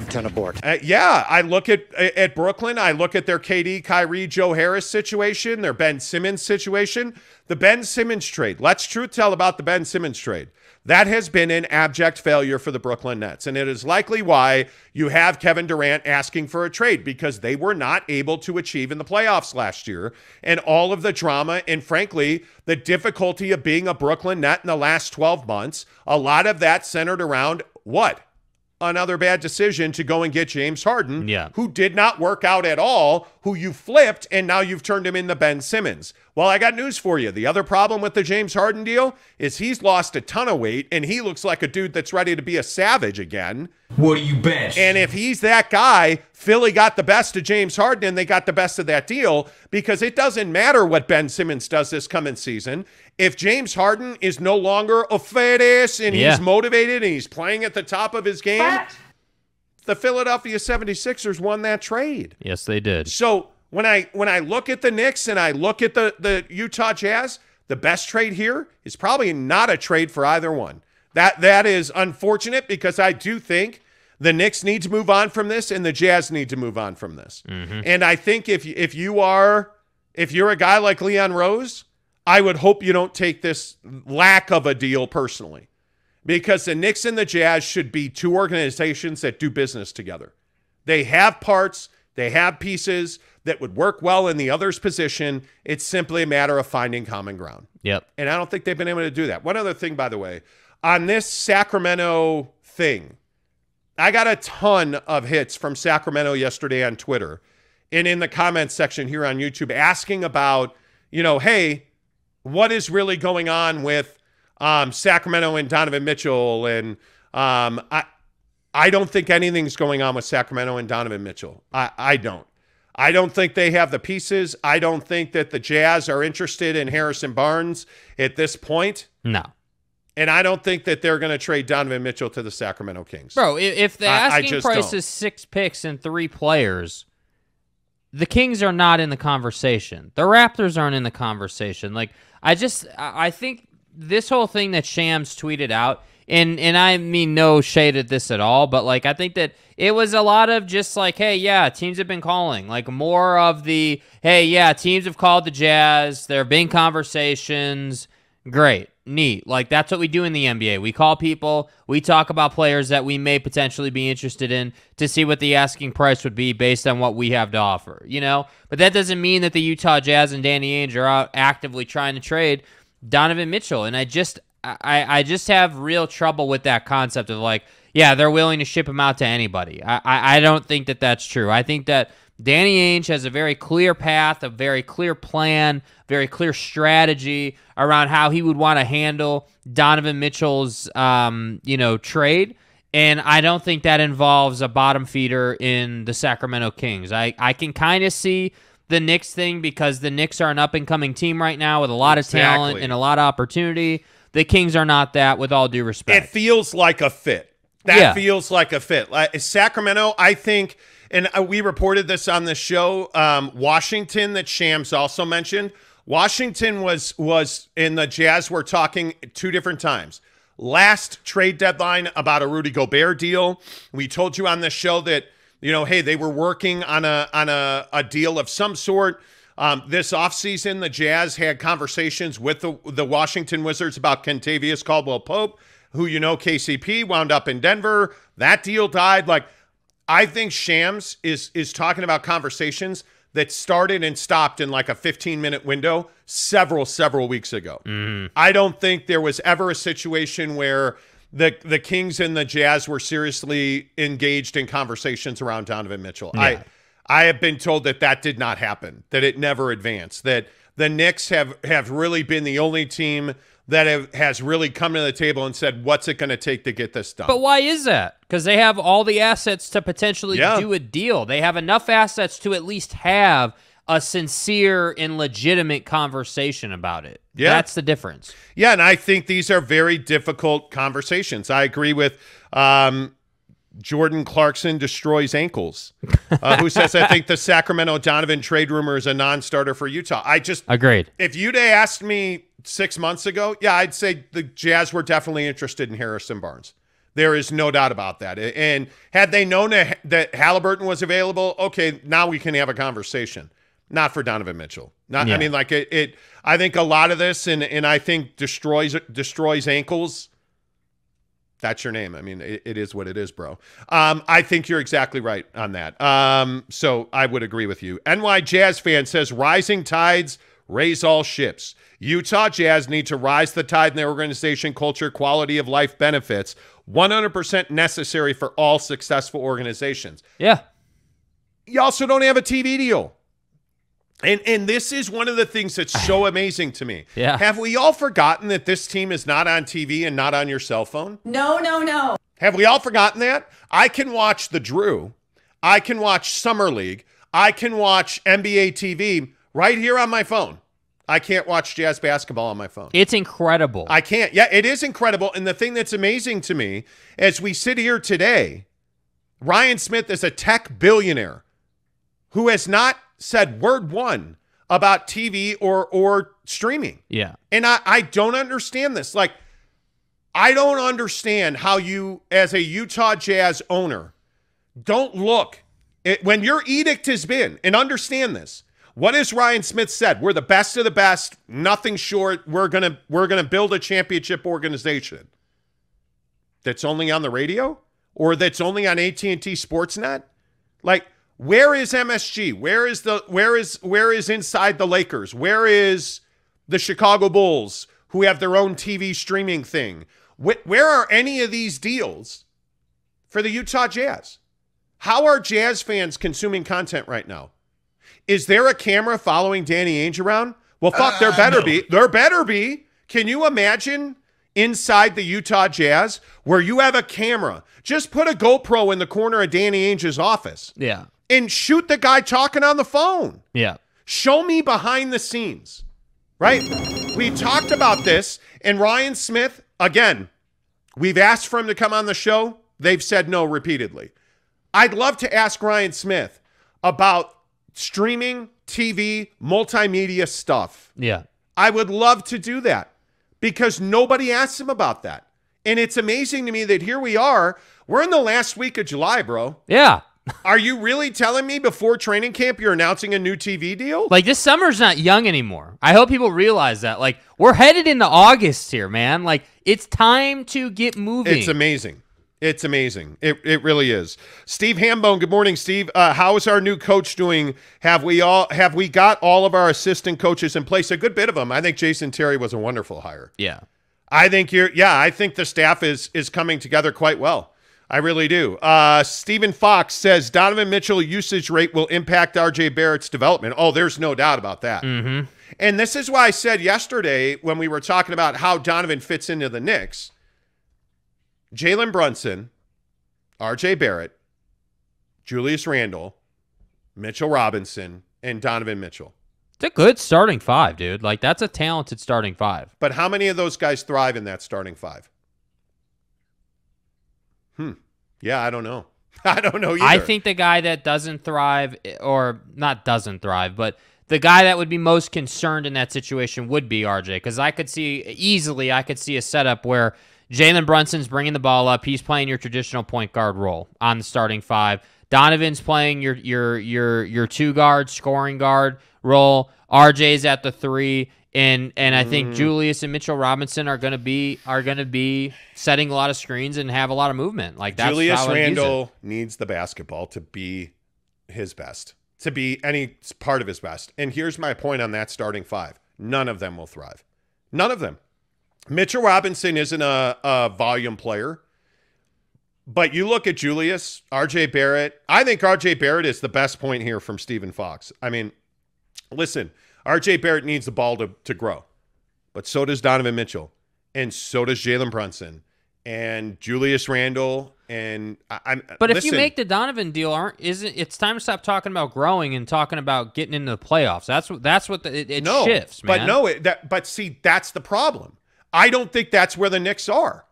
Brooklyn. I look at their KD, Kyrie, Joe Harris situation, their Ben Simmons situation, the Ben Simmons trade. Let's truth-tell about the Ben Simmons trade. That has been an abject failure for the Brooklyn Nets, and it is likely why you have Kevin Durant asking for a trade, because they were not able to achieve in the playoffs last year, and all of the drama and, frankly, the difficulty of being a Brooklyn Net in the last 12 months, a lot of that centered around what? Another bad decision to go and get James Harden, who did not work out at all, who you flipped, and now you've turned him into Ben Simmons. Well, I got news for you. The other problem with the James Harden deal is he's lost a ton of weight, and he looks like a dude that's ready to be a savage again. What do you bet? And if he's that guy, Philly got the best of James Harden, and they got the best of that deal, because it doesn't matter what Ben Simmons does this coming season. If James Harden is no longer a fetish and he's motivated and he's playing at the top of his game, the Philadelphia 76ers won that trade. Yes, they did. So when I look at the Knicks and I look at the Utah Jazz, the best trade here is probably not a trade for either one. That is unfortunate, because I do think the Knicks need to move on from this and the Jazz need to move on from this. And I think if you're a guy like Leon Rose, I would hope you don't take this lack of a deal personally, because the Knicks and the Jazz should be 2 organizations that do business together. They have parts, they have pieces that would work well in the other's position. It's simply a matter of finding common ground. Yep. And I don't think they've been able to do that. One other thing, by the way, on this Sacramento thing, I got a ton of hits from Sacramento yesterday on Twitter and in the comments section here on YouTube asking about, hey, what is really going on with Sacramento and Donovan Mitchell? And I don't think anything's going on with Sacramento and Donovan Mitchell. I don't. I don't think they have the pieces. I don't think that the Jazz are interested in Harrison Barnes at this point. No. And I don't think that they're going to trade Donovan Mitchell to the Sacramento Kings. Bro, if the asking price is 6 picks and 3 players, the Kings are not in the conversation. The Raptors aren't in the conversation. Like, I think this whole thing that Shams tweeted out, and I mean no shade at this at all, but like I think that it was a lot of just like, hey, yeah, teams have been calling. Like more of the, hey, yeah, teams have called the Jazz. There have been conversations. Great. Neat. Like that's what we do in the NBA. We call people, we talk about players that we may potentially be interested in to see what the asking price would be based on what we have to offer, But that doesn't mean that the Utah Jazz and Danny Ainge are out actively trying to trade Donovan Mitchell. And I just have real trouble with that concept of like, yeah, they're willing to ship him out to anybody. I don't think that that's true. I think that Danny Ainge has a very clear path, a very clear plan, very clear strategy around how he would want to handle Donovan Mitchell's, trade. And I don't think that involves a bottom feeder in the Sacramento Kings. I can kind of see the Knicks thing because the Knicks are an up-and-coming team right now with a lot of talent and a lot of opportunity. The Kings are not that, with all due respect. It feels like a fit. That feels like a fit. Sacramento, I think, and we reported this on the show, Washington, that Shams also mentioned. Washington was in the Jazz were talking 2 different times. Last trade deadline about a Rudy Gobert deal. We told you on the show that, hey, they were working on a deal of some sort. This offseason, the Jazz had conversations with the Washington Wizards about Kentavious Caldwell-Pope, who, KCP wound up in Denver. That deal died. I think Shams is talking about conversations that started and stopped in like a 15-minute window several weeks ago. I don't think there was ever a situation where the Kings and the Jazz were seriously engaged in conversations around Donovan Mitchell. Yeah. I have been told that did not happen, that it never advanced, that the Knicks have really been the only team that has really come to the table and said, what's it going to take to get this done? But why is that? Because they have all the assets to potentially do a deal. They have enough assets to at least have a sincere and legitimate conversation about it. Yeah. That's the difference. Yeah, and I think these are very difficult conversations. I agree with Jordan Clarkson destroys ankles, who says, I think the Sacramento Donovan trade rumor is a non-starter for Utah. I just agreed. If you'd asked me 6 months ago, I'd say the Jazz were definitely interested in Harrison Barnes. There is no doubt about that. And had they known that Halliburton was available, okay, now we can have a conversation. Not for Donovan Mitchell. I mean, I think a lot of this, and I think destroys ankles. That's your name. I mean, it is what it is, bro. I think you're exactly right on that. So I would agree with you. NY Jazz fan says, rising tides raise all ships. Utah Jazz need to rise the tide in their organization, culture, quality of life benefits. 100% necessary for all successful organizations. Yeah. You also don't have a TV deal. And this is one of the things that's so amazing to me. Yeah. Have we all forgotten that this team is not on TV and not on your cell phone? No. Have we all forgotten that? I can watch The Drew. I can watch Summer League. I can watch NBA TV right here on my phone. I can't watch Jazz basketball on my phone. It's incredible. I can't. Yeah, it is incredible. And the thing that's amazing to me, as we sit here today, Ryan Smith is a tech billionaire who has not said word one about TV or streaming. Yeah. And I don't understand this. I don't understand how you, as a Utah Jazz owner, don't look when your edict has been, and understand this. What has Ryan Smith said? We're the best of the best, nothing short. We're gonna build a championship organization. That's only on the radio, or that's only on AT&T Sportsnet. Where is MSG? Where is Inside the Lakers? Where is the Chicago Bulls, who have their own TV streaming thing? Where are any of these deals for the Utah Jazz? How are Jazz fans consuming content right now? Is there a camera following Danny Ainge around? Well, fuck, there better be. There better be. Can you imagine inside the Utah Jazz where you have a camera? Just put a GoPro in the corner of Danny Ainge's office. Yeah. And shoot the guy talking on the phone. Yeah. Show me behind the scenes, right? We talked about this, and Ryan Smith, again, we've asked for him to come on the show. They've said no repeatedly. I'd love to ask Ryan Smith about streaming, TV, multimedia stuff. Yeah. I would love to do that because nobody asks him about that. And it's amazing to me that here we are. We're in the last week of July, bro. Yeah. Are you really telling me before training camp you're announcing a new TV deal? This summer's not young anymore. I hope people realize that. We're headed into August here, man. It's time to get moving. It's amazing. It's amazing. It really is. Steve Hambone, good morning, Steve. How is our new coach doing? Have we got all of our assistant coaches in place? A good bit of them. I think Jason Terry was a wonderful hire. Yeah. I think the staff is coming together quite well. I really do. Stephen Fox says Donovan Mitchell usage rate will impact RJ Barrett's development. Oh, there's no doubt about that. Mm-hmm. And this is why I said yesterday when we were talking about how Donovan fits into the Knicks, Jalen Brunson, R.J. Barrett, Julius Randle, Mitchell Robinson, and Donovan Mitchell. It's a good starting five, dude. Like, that's a talented starting five. But how many of those guys thrive in that starting five? Yeah, I don't know. I don't know either. I think the guy that doesn't thrive, or not doesn't thrive, but the guy that would be most concerned in that situation would be RJ, because I could see a setup where Jalen Brunson's bringing the ball up. He's playing your traditional point guard role on the starting five. Donovan's playing your two guard, scoring guard role. RJ's at the three. And I think Julius and Mitchell Robinson are gonna be setting a lot of screens and have a lot of movement. Like, that's Julius how Randle needs the basketball to be his best, to be any part of his best. And here's my point on that starting five: none of them will thrive. None of them. Mitchell Robinson isn't a volume player, but you look at Julius, R.J. Barrett. I think R.J. Barrett is the best point here from Stephen Fox. I mean, listen. R.J. Barrett needs the ball to grow, but so does Donovan Mitchell, and so does Jalen Brunson, and Julius Randle, and But if you make the Donovan deal, it's time to stop talking about growing and talking about getting into the playoffs. That's what it shifts, man. But see, that's the problem. I don't think that's where the Knicks are.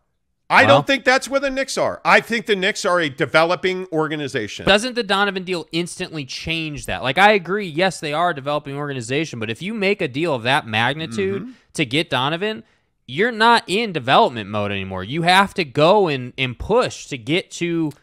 I don't think that's where the Knicks are. I think the Knicks are a developing organization. Doesn't the Donovan deal instantly change that? Like, I agree, yes, they are a developing organization, but if you make a deal of that magnitude to get Donovan, you're not in development mode anymore. You have to go and push to get to,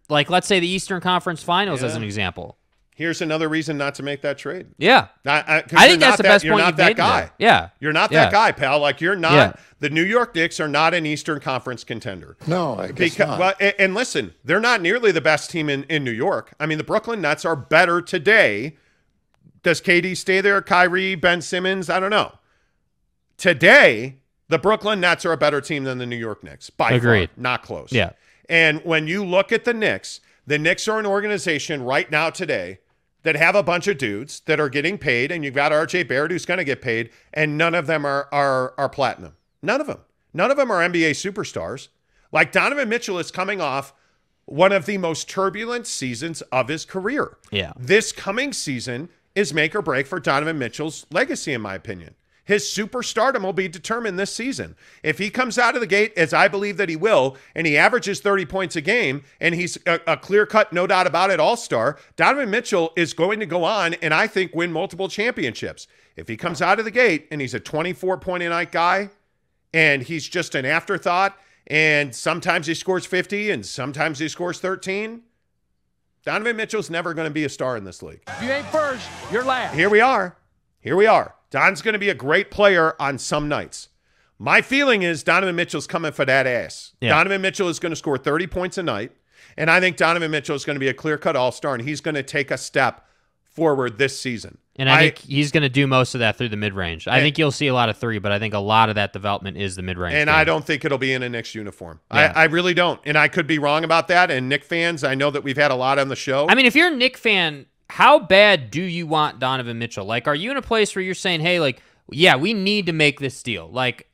like, let's say the Eastern Conference Finals as an example. Here's another reason not to make that trade. Yeah. I think that's the best point you've made. You're not that guy. Yeah. You're not that guy, pal. Like, you're not. Yeah. The New York Knicks are not an Eastern Conference contender. No, I guess not. Well, and listen, they're not nearly the best team in New York. I mean, the Brooklyn Nets are better today. Does KD stay there? Kyrie, Ben Simmons? I don't know. Today, the Brooklyn Nets are a better team than the New York Knicks. By far. Not close. Yeah. And when you look at the Knicks are an organization right now today that have a bunch of dudes that are getting paid, and you've got R.J. Barrett who's going to get paid, and none of them are platinum. None of them. None of them are NBA superstars. Like, Donovan Mitchell is coming off one of the most turbulent seasons of his career. Yeah. This coming season is make or break for Donovan Mitchell's legacy, in my opinion. His superstardom will be determined this season. If he comes out of the gate, as I believe that he will, and he averages 30 points a game, and he's a clear-cut, no doubt about it, all-star, Donovan Mitchell is going to go on and I think win multiple championships. If he comes out of the gate and he's a 24-point-a-night guy, and he's just an afterthought, and sometimes he scores 50 and sometimes he scores 13, Donovan Mitchell's never going to be a star in this league. If you ain't first, you're last. Here we are. Don's going to be a great player on some nights. My feeling is Donovan Mitchell's coming for that ass. Yeah. Donovan Mitchell is going to score 30 points a night, and I think Donovan Mitchell is going to be a clear-cut all-star, and he's going to take a step forward this season. And I think he's going to do most of that through the mid-range. I think you'll see a lot of three, but I think a lot of that development is the mid-range. And I don't think it'll be in a Knicks uniform. Yeah. I really don't. And I could be wrong about that. And Knicks fans, I know that we've had a lot on the show. I mean, if you're a Knicks fan, how bad do you want Donovan Mitchell? Like, are you in a place where you're saying, hey, like, yeah, we need to make this deal. Like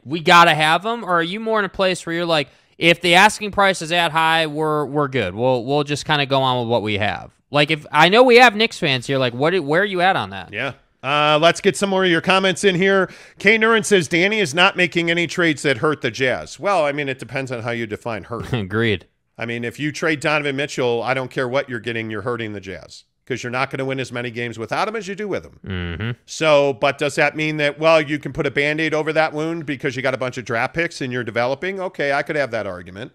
we got to have him? Or are you more in a place where you're like, if the asking price is that high, we're good. We'll just kind of go on with what we have. Like, if I know we have Knicks fans here, like, where are you at on that? Yeah. Let's get some more of your comments in here. K. Nuren says, Danny is not making any trades that hurt the Jazz. Well, I mean, it depends on how you define hurt. Agreed. I mean, if you trade Donovan Mitchell, I don't care what you're getting, you're hurting the Jazz because you're not going to win as many games without him as you do with him. Mm-hmm. So, but does that mean that, well, you can put a Band-Aid over that wound because you got a bunch of draft picks and you're developing? Okay, I could have that argument.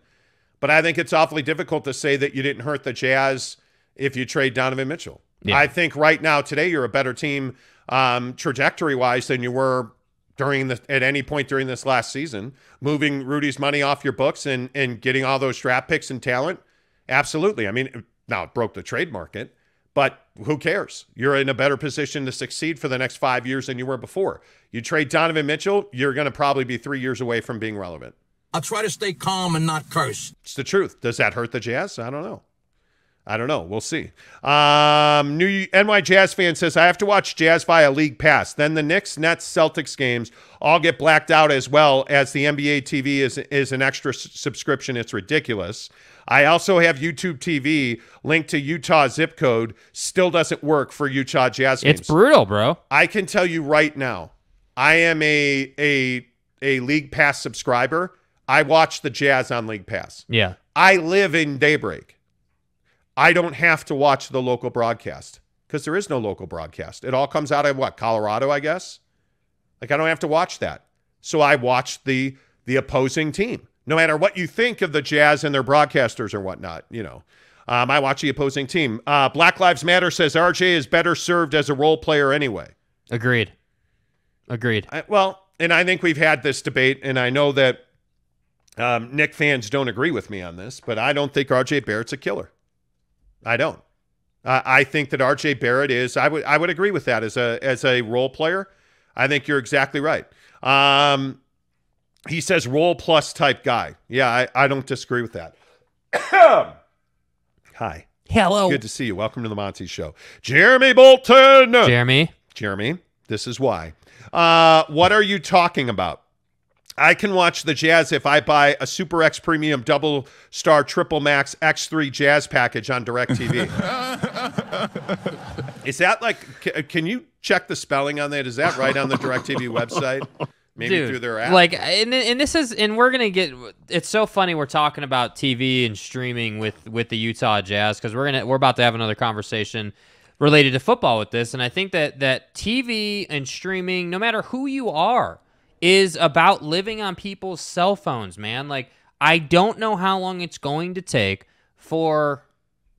But I think it's awfully difficult to say that you didn't hurt the Jazz if you trade Donovan Mitchell. Yeah. I think right now, today, you're a better team trajectory-wise than you were at any point during this last season. Moving Rudy's money off your books and getting all those draft picks and talent, absolutely. I mean, now it broke the trade market, but who cares? You're in a better position to succeed for the next 5 years than you were before. You trade Donovan Mitchell, you're going to probably be 3 years away from being relevant. I'll try to stay calm and not curse. It's the truth. Does that hurt the Jazz? I don't know. I don't know. We'll see. New NY Jazz fan says, I have to watch Jazz via League Pass. Then the Knicks, Nets, Celtics games all get blacked out as well as the NBA TV is an extra subscription. It's ridiculous. I also have YouTube TV linked to Utah zip code. Still doesn't work for Utah Jazz games. It's brutal, bro. I can tell you right now, I am a League Pass subscriber. I watch the Jazz on League Pass. Yeah. I live in Daybreak. I don't have to watch the local broadcast because there is no local broadcast. It all comes out of what, Colorado, I guess? Like, I don't have to watch that. So I watch the opposing team. No matter what you think of the Jazz and their broadcasters or whatnot, I watch the opposing team. Black Lives Matter says RJ is better served as a role player anyway. Agreed. And I think we've had this debate, and I know that Knick fans don't agree with me on this, but I don't think RJ Barrett's a killer. I don't. I think that RJ Barrett is. I would agree with that as a role player. I think you're exactly right. He says role plus type guy. Yeah, I don't disagree with that. Hi. Hello. Good to see you. Welcome to the Monty Show. Jeremy Bolton. Jeremy, this is why. What are you talking about? I can watch the Jazz if I buy a Super X Premium Double Star Triple Max X3 Jazz package on DirecTV. Is that like, can you check the spelling on that? Is that right on the DirecTV website? Maybe through their app? Like, and we're going to get, it's so funny we're talking about TV and streaming with the Utah Jazz because we're about to have another conversation related to football with this. And I think that TV and streaming, no matter who you are, is about living on people's cell phones, man. Like, I don't know how long it's going to take for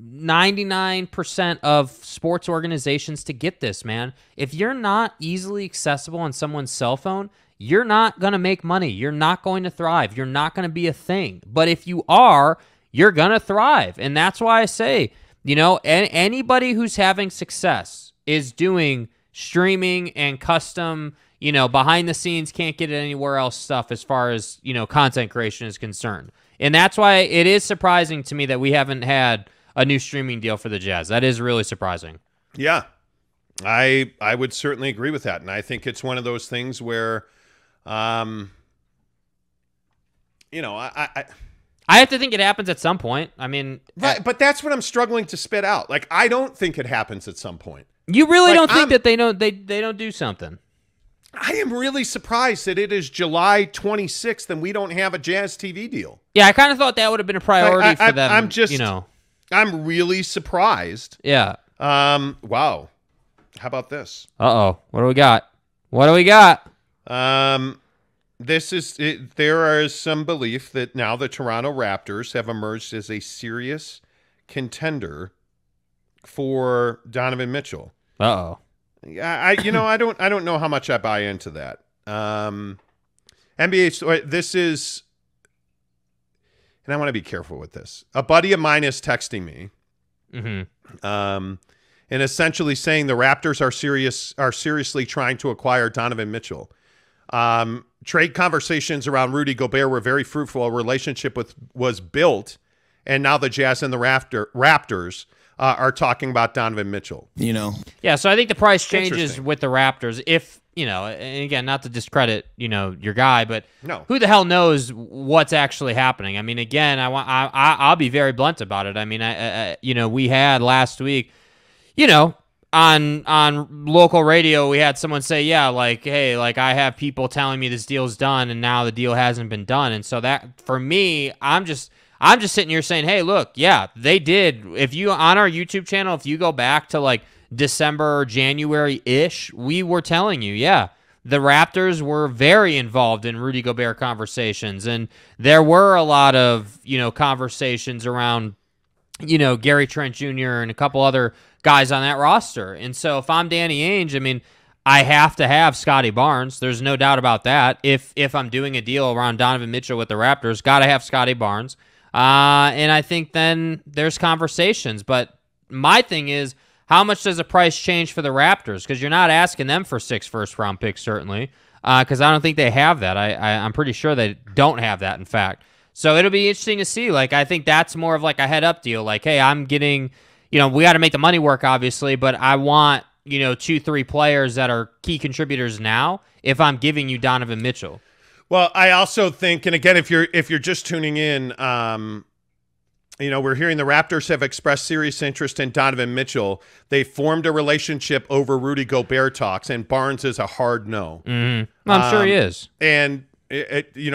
99% of sports organizations to get this, man. If you're not easily accessible on someone's cell phone, you're not going to make money. You're not going to thrive. You're not going to be a thing. But if you are, you're going to thrive. And that's why I say, anybody who's having success is doing streaming and custom, behind the scenes, can't get it anywhere else stuff as far as, content creation is concerned. And that's why it is surprising to me that we haven't had a new streaming deal for the Jazz. That is really surprising. Yeah, I would certainly agree with that. And I think it's one of those things where, I have to think it happens at some point. I mean, right, but that's what I'm struggling to spit out. Like, I don't think it happens at some point. You really don't think that they don't do something? I am really surprised that it is July 26th and we don't have a Jazz TV deal. Yeah, I kind of thought that would have been a priority for them. I'm really surprised. Yeah. Wow. How about this? Uh-oh. What do we got? There is some belief that now the Toronto Raptors have emerged as a serious contender for Donovan Mitchell. Uh-oh. Yeah, I don't know how much I buy into that. NBA, this is, and I want to be careful with this. A buddy of mine is texting me, and essentially saying the Raptors are seriously trying to acquire Donovan Mitchell. Trade conversations around Rudy Gobert were very fruitful. A relationship was built, and now the Jazz and the Raptors are talking about Donovan Mitchell. Yeah, so I think the price changes with the Raptors. If, and again, not to discredit, your guy, but who the hell knows what's actually happening? I mean, again, I'll be very blunt about it. I mean, we had last week, on local radio, we had someone say, hey, I have people telling me this deal's done, and now the deal hasn't been done. And so that, for me, I'm just sitting here saying, hey, look, yeah, they did. If you, on our YouTube channel, if you go back to December or January-ish, we were telling you, the Raptors were very involved in Rudy Gobert conversations. And there were a lot of, conversations around, Gary Trent Jr. and a couple other guys on that roster. And so if I'm Danny Ainge, I mean, I have to have Scotty Barnes. There's no doubt about that. If I'm doing a deal around Donovan Mitchell with the Raptors, got to have Scotty Barnes. And I think then there's conversations. But my thing is, how much does the price change for the Raptors? Because you're not asking them for 6 first-round picks, certainly, because I don't think they have that. I'm pretty sure they don't have that, in fact. So it'll be interesting to see. Like, I think that's more of like a head-up deal. Like, hey, I'm getting, we got to make the money work, obviously, but I want, 2-3 players that are key contributors now if I'm giving you Donovan Mitchell. Well, I also think, and again, if you're just tuning in, we're hearing the Raptors have expressed serious interest in Donovan Mitchell. They formed a relationship over Rudy Gobert talks, and Barnes is a hard no. Mm-hmm. I'm sure he is. And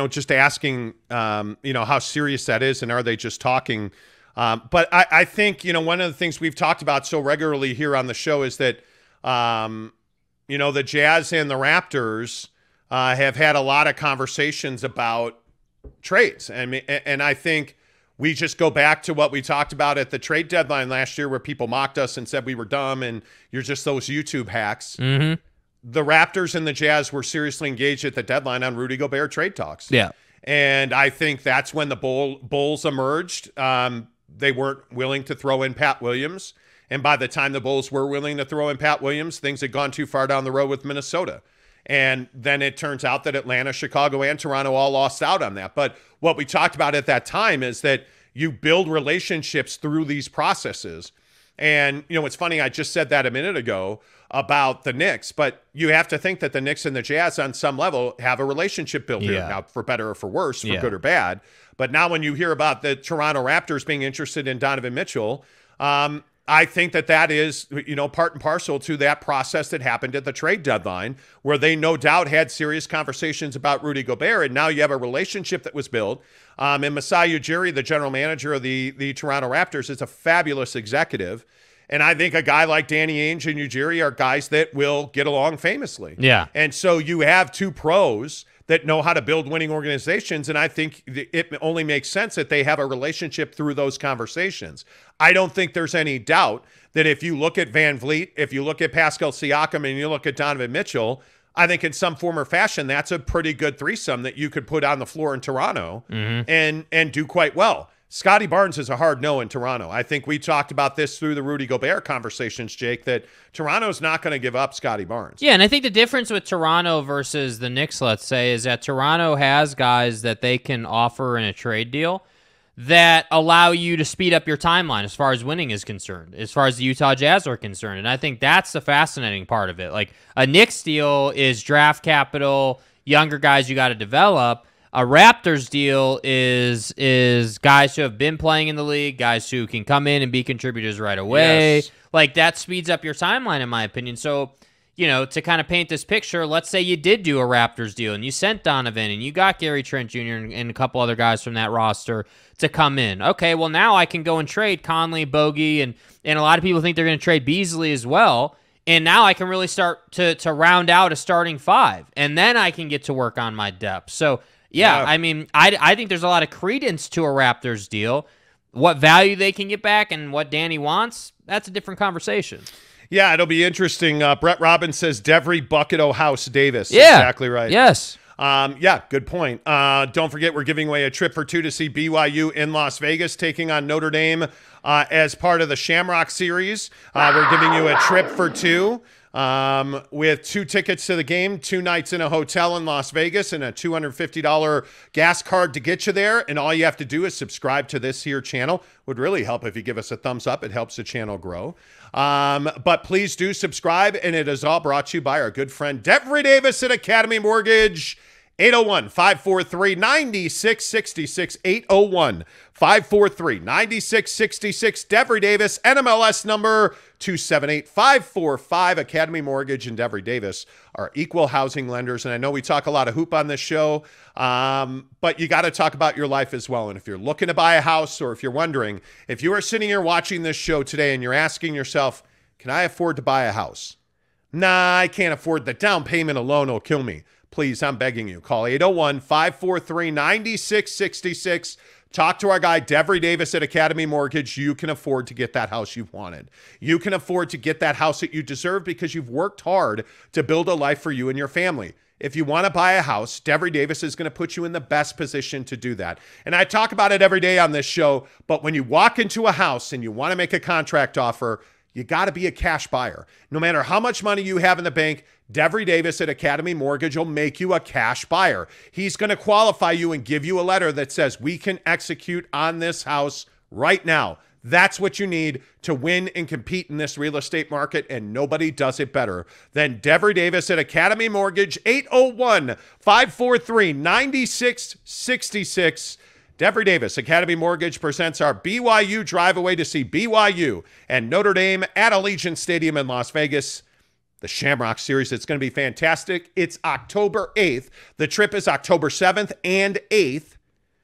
just asking, how serious that is, and are they just talking? But I think, one of the things we've talked about so regularly here on the show is that, the Jazz and the Raptors have had a lot of conversations about trades. And I think we just go back to what we talked about at the trade deadline last year where people mocked us and said we were dumb and you're just those YouTube hacks. Mm-hmm. The Raptors and the Jazz were seriously engaged at the deadline on Rudy Gobert trade talks. Yeah. And I think that's when the Bulls emerged. They weren't willing to throw in Pat Williams. And by the time the Bulls were willing to throw in Pat Williams, things had gone too far down the road with Minnesota. And then it turns out that Atlanta, Chicago, and Toronto all lost out on that. But what we talked about at that time is that you build relationships through these processes. And, it's funny, I just said that a minute ago about the Knicks, but you have to think that the Knicks and the Jazz on some level have a relationship built here. Now, for better or for worse, for good or bad. But now when you hear about the Toronto Raptors being interested in Donovan Mitchell, I think that is, part and parcel to that process that happened at the trade deadline, where they no doubt had serious conversations about Rudy Gobert, and now you have a relationship that was built. And Masai Ujiri, the general manager of the Toronto Raptors, is a fabulous executive. And I think a guy like Danny Ainge and Ujiri are guys that will get along famously. Yeah. And so you have two pros that know how to build winning organizations, and I think it only makes sense that they have a relationship through those conversations. I don't think there's any doubt that if you look at Van Vliet, if you look at Pascal Siakam, and you look at Donovan Mitchell, I think in some form or fashion that's a pretty good threesome that you could put on the floor in Toronto and do quite well. Scotty Barnes is a hard no in Toronto. I think we talked about this through the Rudy Gobert conversations, Jake, that Toronto's not going to give up Scotty Barnes. Yeah, and I think the difference with Toronto versus the Knicks, let's say, is that Toronto has guys that they can offer in a trade deal that allow you to speed up your timeline as far as winning is concerned, as far as the Utah Jazz are concerned. And I think that's the fascinating part of it. Like, a Knicks deal is draft capital, younger guys you got to develop. A Raptors deal is guys who have been playing in the league, guys who can come in and be contributors right away. Yes. Like, that speeds up your timeline, in my opinion. So, to kind of paint this picture, let's say you did do a Raptors deal and you sent Donovan and you got Gary Trent Jr. and a couple other guys from that roster to come in. Okay, well, now I can go and trade Conley, Bogey, and a lot of people think they're going to trade Beasley as well. And now I can really start to round out a starting five. And then I can get to work on my depth. So, yeah, I mean, I think there's a lot of credence to a Raptors deal. What value they can get back and what Danny wants, that's a different conversation. Yeah, it'll be interesting. Brett Robbins says Devry Bucket O'House Davis. Yeah. Exactly right. Yes. Good point. Don't forget, we're giving away a trip for two to see BYU in Las Vegas, taking on Notre Dame as part of the Shamrock Series. We're giving you a trip for two. With 2 tickets to the game, 2 nights in a hotel in Las Vegas, and a $250 gas card to get you there. And all you have to do is subscribe to this here channel. Would really help if you give us a thumbs up. It helps the channel grow. But please do subscribe, and it is all brought to you by our good friend Devry Davis at Academy Mortgage. 801-543-9666. 801-543-9666. Devry Davis, NMLS number 278545. Academy Mortgage and Devry Davis are equal housing lenders. And I know we talk a lot of hoop on this show, but you got to talk about your life as well. And if you're looking to buy a house, or if you're wondering, if you are sitting here watching this show today and you're asking yourself, can I afford to buy a house? Nah, I can't afford the down payment alone. Will kill me. Please, I'm begging you. Call 801-543-9666. Talk to our guy, Devry Davis at Academy Mortgage. You can afford to get that house you've wanted. You can afford to get that house that you deserve because you've worked hard to build a life for you and your family. If you want to buy a house, Devry Davis is going to put you in the best position to do that. And I talk about it every day on this show, but when you walk into a house and you want to make a contract offer, you got to be a cash buyer. No matter how much money you have in the bank, Devery Davis at Academy Mortgage will make you a cash buyer. He's going to qualify you and give you a letter that says, we can execute on this house right now. That's what you need to win and compete in this real estate market, and nobody does it better than Devery Davis at Academy Mortgage, 801-543-9666. Devery Davis, Academy Mortgage, presents our BYU Drive Away to see BYU and Notre Dame at Allegiant Stadium in Las Vegas. The Shamrock Series, it's going to be fantastic. It's October 8th. The trip is October 7th and 8th.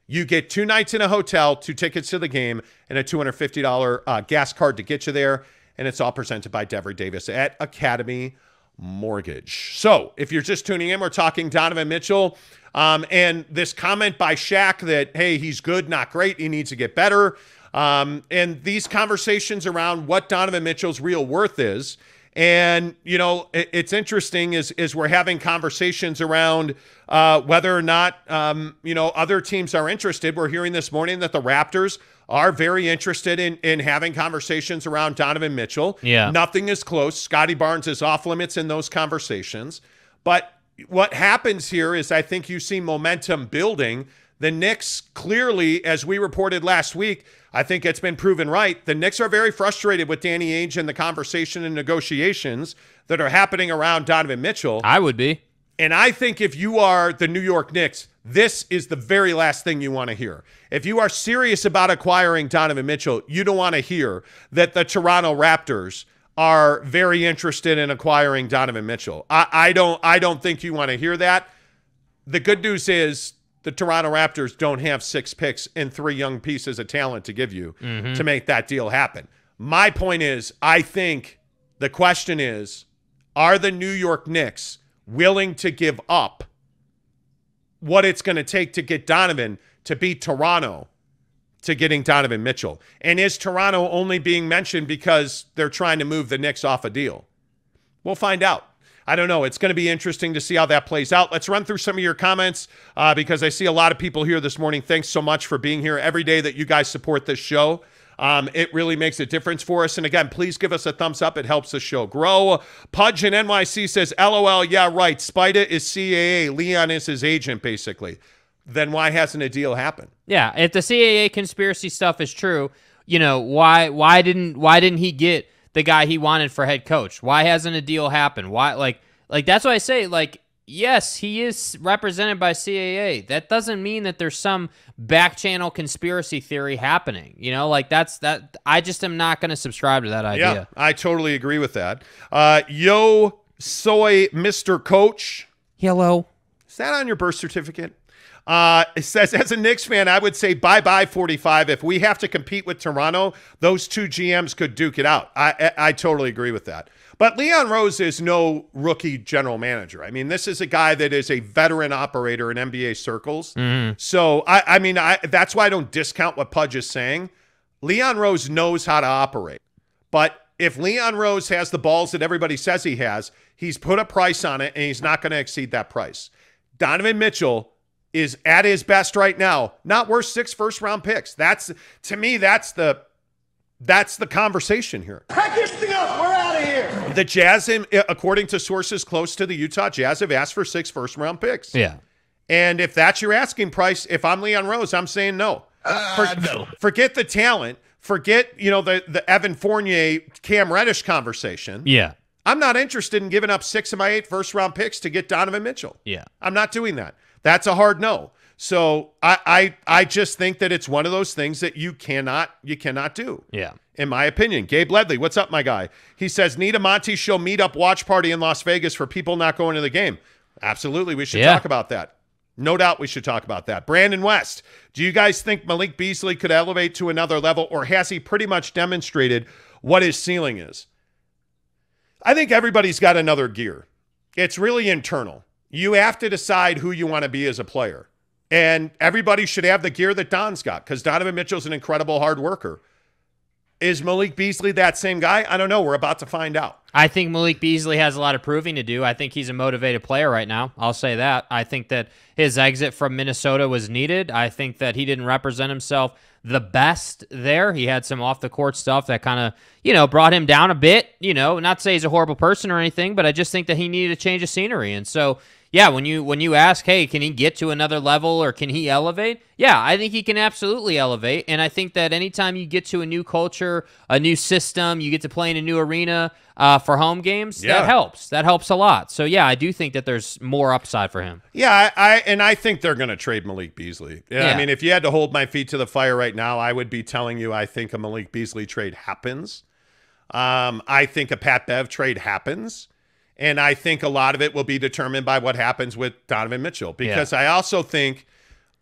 You get 2 nights in a hotel, 2 tickets to the game, and a $250 gas card to get you there. And it's all presented by Devery Davis at Academy Mortgage. So if you're just tuning in, we're talking Donovan Mitchell. And this comment by Shaq that, hey, he's good, not great, he needs to get better. And these conversations around what Donovan Mitchell's real worth is. And, you know, it's interesting is we're having conversations around whether or not, you know, other teams are interested. We're hearing this morning that the Raptors are very interested in having conversations around Donovan Mitchell. Yeah. Nothing is close. Scotty Barnes is off limits in those conversations. But what happens here is I think you see momentum building. The Knicks clearly, as we reported last week, I think it's been proven right. The Knicks are very frustrated with Danny Ainge and the conversation and negotiations that are happening around Donovan Mitchell. I would be. And I think if you are the New York Knicks, this is the very last thing you want to hear. If you are serious about acquiring Donovan Mitchell, you don't want to hear that the Toronto Raptors are very interested in acquiring Donovan Mitchell. I don't think you want to hear that. The good news is the Toronto Raptors don't have 6 picks and 3 young pieces of talent to give you to make that deal happen. My point is, I think the question is, are the New York Knicks willing to give up what it's going to take to get Donovan to beat Toronto to getting Donovan Mitchell? And is Toronto only being mentioned because they're trying to move the Knicks off a deal? We'll find out. I don't know. It's going to be interesting to see how that plays out. Let's run through some of your comments because I see a lot of people here this morning. Thanks so much for being here every day that you guys support this show. It really makes a difference for us. And again, please give us a thumbs up. It helps the show grow. Pudge in NYC says, LOL, yeah, right. Spida is CAA. Leon is his agent, basically. Then why hasn't a deal happened? Yeah, if the CAA conspiracy stuff is true, you know, why didn't he get the guy he wanted for head coach? Why hasn't a deal happened? Why like that's why I say, like, yes, he is represented by CAA. That doesn't mean that there's some back channel conspiracy theory happening. You know, like that I just am not going to subscribe to that idea. Yeah, I totally agree with that. Yo soy Mr. Coach. Hello. Is that on your birth certificate? It says, as a Knicks fan, I would say bye-bye 45. If we have to compete with Toronto, those 2 GMs could duke it out. I totally agree with that. But Leon Rose is no rookie general manager. I mean, this is a guy that is a veteran operator in NBA circles. So, I mean, that's why I don't discount what Pudge is saying. Leon Rose knows how to operate. But if Leon Rose has the balls that everybody says he has, he's put a price on it, and he's not going to exceed that price. Donovan Mitchell is at his best right now, not worth 6 first-round picks. That's, to me, that's the conversation here. Pack this thing up. We're out of here. The Jazz, according to sources close to the Utah Jazz, have asked for 6 first-round picks. Yeah. And if that's your asking price, if I'm Leon Rose, I'm saying no. No. Forget the talent. Forget, you know, the Evan Fournier, Cam Reddish conversation. Yeah. I'm not interested in giving up 6 of my 8 first-round picks to get Donovan Mitchell. Yeah. I'm not doing that. That's a hard no. So I just think that it's one of those things that you cannot do. Yeah. In my opinion. Gabe Ledley, what's up, my guy? He says, need a Monty Show meetup watch party in Las Vegas for people not going to the game. Absolutely. We should talk about that. No doubt we should talk about that. Brandon West, do you guys think Malik Beasley could elevate to another level, or has he pretty much demonstrated what his ceiling is? I think everybody's got another gear. It's really internal. You have to decide who you want to be as a player. And everybody should have the gear that Don's got, because Donovan Mitchell's an incredible hard worker. Is Malik Beasley that same guy? I don't know. We're about to find out. I think Malik Beasley has a lot of proving to do. I think he's a motivated player right now. I'll say that. I think that his exit from Minnesota was needed. I think that he didn't represent himself the best there. He had some off-the-court stuff that kind of, brought him down a bit. Not to say he's a horrible person or anything, but I just think that he needed a change of scenery. And so, yeah, when you ask, hey, can he get to another level or can he elevate? Yeah, I think he can absolutely elevate. And I think that anytime you get to a new culture, a new system, you get to play in a new arena for home games, that helps. That helps a lot. So, yeah, I do think that there's more upside for him. Yeah, I think they're going to trade Malik Beasley. Yeah. I mean, if you had to hold my feet to the fire right now, I would be telling you I think a Malik Beasley trade happens. I think a Pat Bev trade happens. And I think a lot of it will be determined by what happens with Donovan Mitchell. Because I also think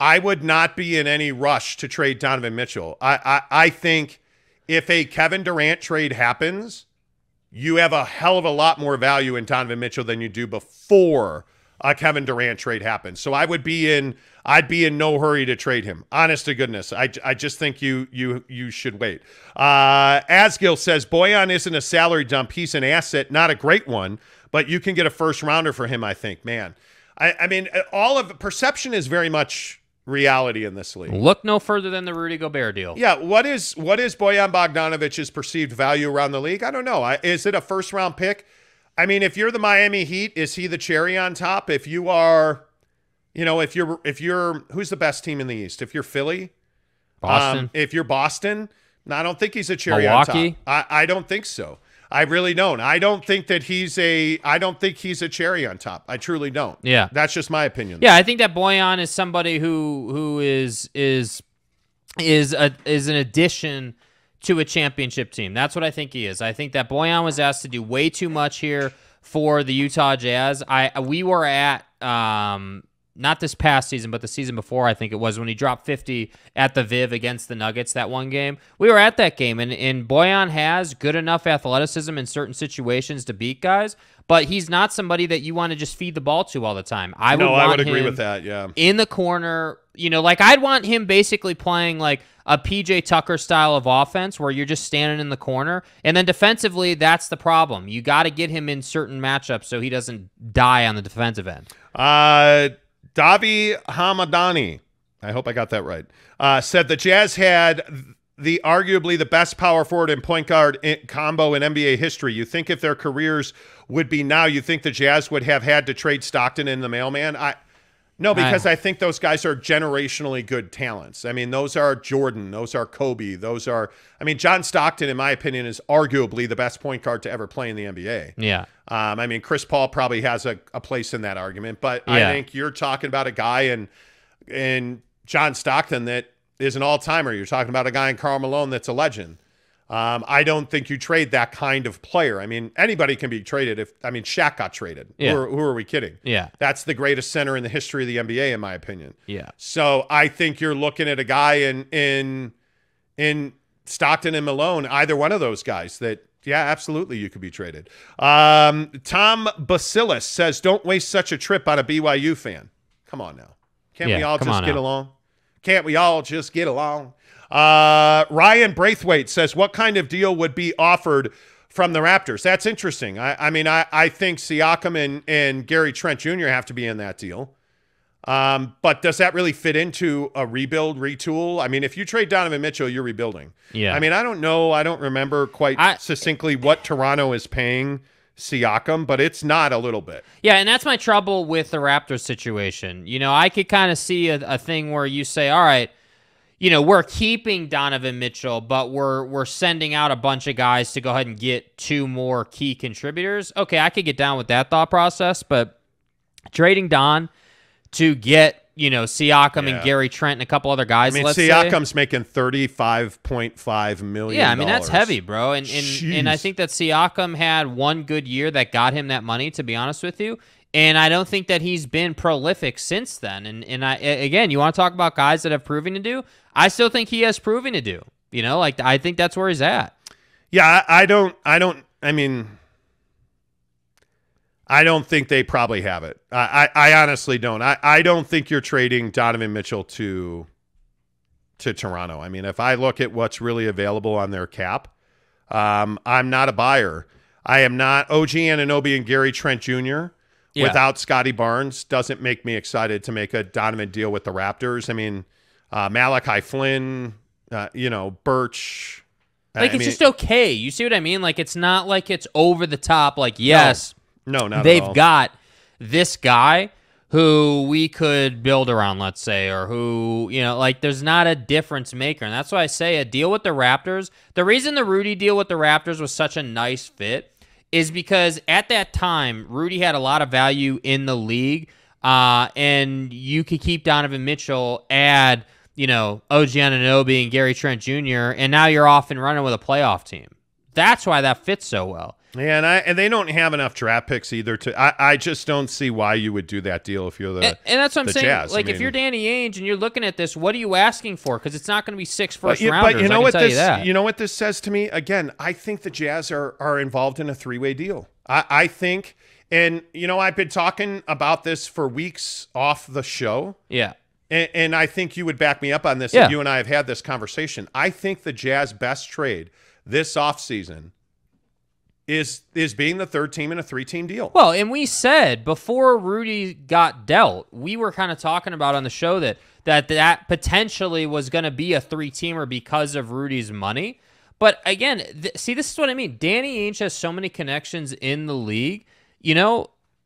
I would not be in any rush to trade Donovan Mitchell. I think if a Kevin Durant trade happens, you have a hell of a lot more value in Donovan Mitchell than you do before a Kevin Durant trade happens. So I'd be in no hurry to trade him. Honest to goodness. I just think you should wait. Asgil says, Bojan isn't a salary dump. He's an asset, not a great one. But you can get a first rounder for him, I think. Man, I mean, all of perception is very much reality in this league. Look no further than the Rudy Gobert deal. Yeah, what is Bojan Bogdanovic's perceived value around the league? I don't know. Is it a first round pick? I mean, if you're the Miami Heat, is he the cherry on top? If you are, if you're who's the best team in the East? If you're Philly, Boston. If you're Boston, no, I don't think he's a cherry Milwaukee? on top. I don't think so. I really don't. I don't think he's a cherry on top. I truly don't. Yeah. That's just my opinion. Yeah, I think that Bojan is somebody who is an addition to a championship team. That's what I think he is. I think that Bojan was asked to do way too much here for the Utah Jazz. We were at not this past season, but the season before, I think it was, when he dropped 50 at the Viv against the Nuggets that one game. We were at that game, and Bojan has good enough athleticism in certain situations to beat guys, but he's not somebody that you want to just feed the ball to all the time. I would agree with that, yeah. In the corner, I'd want him basically playing like a PJ Tucker style of offense where you're just standing in the corner, and then defensively, that's the problem. You got to get him in certain matchups so he doesn't die on the defensive end. Davi Hamadani, I hope I got that right, said the Jazz had arguably the best power forward and point guard combo in NBA history. You think if their careers would be now, you think the Jazz would have had to trade Stockton in the mailman? No, because I think those guys are generationally good talents. I mean, those are Jordan, those are Kobe, John Stockton, in my opinion, is arguably the best point guard to ever play in the NBA. Yeah. Chris Paul probably has a place in that argument, but I think you're talking about a guy in John Stockton that is an all-timer. You're talking about a guy in Karl Malone that's a legend. I don't think you trade that kind of player. I mean, anybody can be traded. Shaq got traded. Yeah. Who are we kidding? Yeah. That's the greatest center in the history of the NBA, in my opinion. Yeah. So I think you're looking at a guy in Stockton and Malone, either one of those guys that, yeah, absolutely, you could be traded. Tom Bacillus says, don't waste such a trip on a BYU fan. Come on now. Can't we all just get along? Can't we all just get along? Ryan Braithwaite says, what kind of deal would be offered from the Raptors? That's interesting. I think Siakam and Gary Trent Jr. have to be in that deal. But does that really fit into a rebuild, retool? I mean, if you trade Donovan Mitchell, you're rebuilding. Yeah. I mean, I don't know. I don't remember quite succinctly what Toronto is paying Siakam, but it's not a little bit. Yeah, and that's my trouble with the Raptors situation. I could kind of see a thing where you say, all right, we're keeping Donovan Mitchell, but we're sending out a bunch of guys to go ahead and get 2 more key contributors. Okay, I could get down with that thought process, but trading Don to get, Siakam and Gary Trent and a couple other guys, Siakam's making $35.5 million. Yeah, that's heavy, bro. And I think that Siakam had one good year that got him that money, to be honest with you. And I don't think that he's been prolific since then. And again, you want to talk about guys that have proving to do? I still think he has proving to do. I think that's where he's at. Yeah, I don't think they probably have it. I honestly don't. I don't think you're trading Donovan Mitchell to to Toronto. I mean, if I look at what's really available on their cap, I'm not a buyer. I am not. OG Anunoby and Gary Trent Jr. without Scotty Barnes doesn't make me excited to make a Donovan deal with the Raptors. I mean, Malachi Flynn, Birch. Like, it's just okay. You see what I mean? Like, it's not like it's over the top. Like, yes, no, not they've at all. got this guy who we could build around, let's say, or who, like, there's not a difference maker. And that's why I say a deal with the Raptors. The reason the Rudy deal with the Raptors was such a nice fit is because at that time, Rudy had a lot of value in the league, and you could keep Donovan Mitchell, add, OG Anunoby and Gary Trent Jr., and now you're off and running with a playoff team. That's why that fits so well. Yeah, and they don't have enough draft picks either. I just don't see why you would do that deal if you're the and that's what I'm saying. Jazz. Like, if you're Danny Ainge and you're looking at this, what are you asking for? Because it's not going to be 6 first-rounders. But you know what this says to me? Again, I think the Jazz are involved in a three-way deal. I think, and I've been talking about this for weeks off the show. Yeah. And I think you would back me up on this. Yeah. If you and I have had this conversation. I think the Jazz best trade this offseason is being the third team in a 3-team deal. Well, and we said before Rudy got dealt, we were kind of talking about on the show that potentially was going to be a 3-teamer because of Rudy's money. But again, see, this is what I mean. Danny Ainge has so many connections in the league,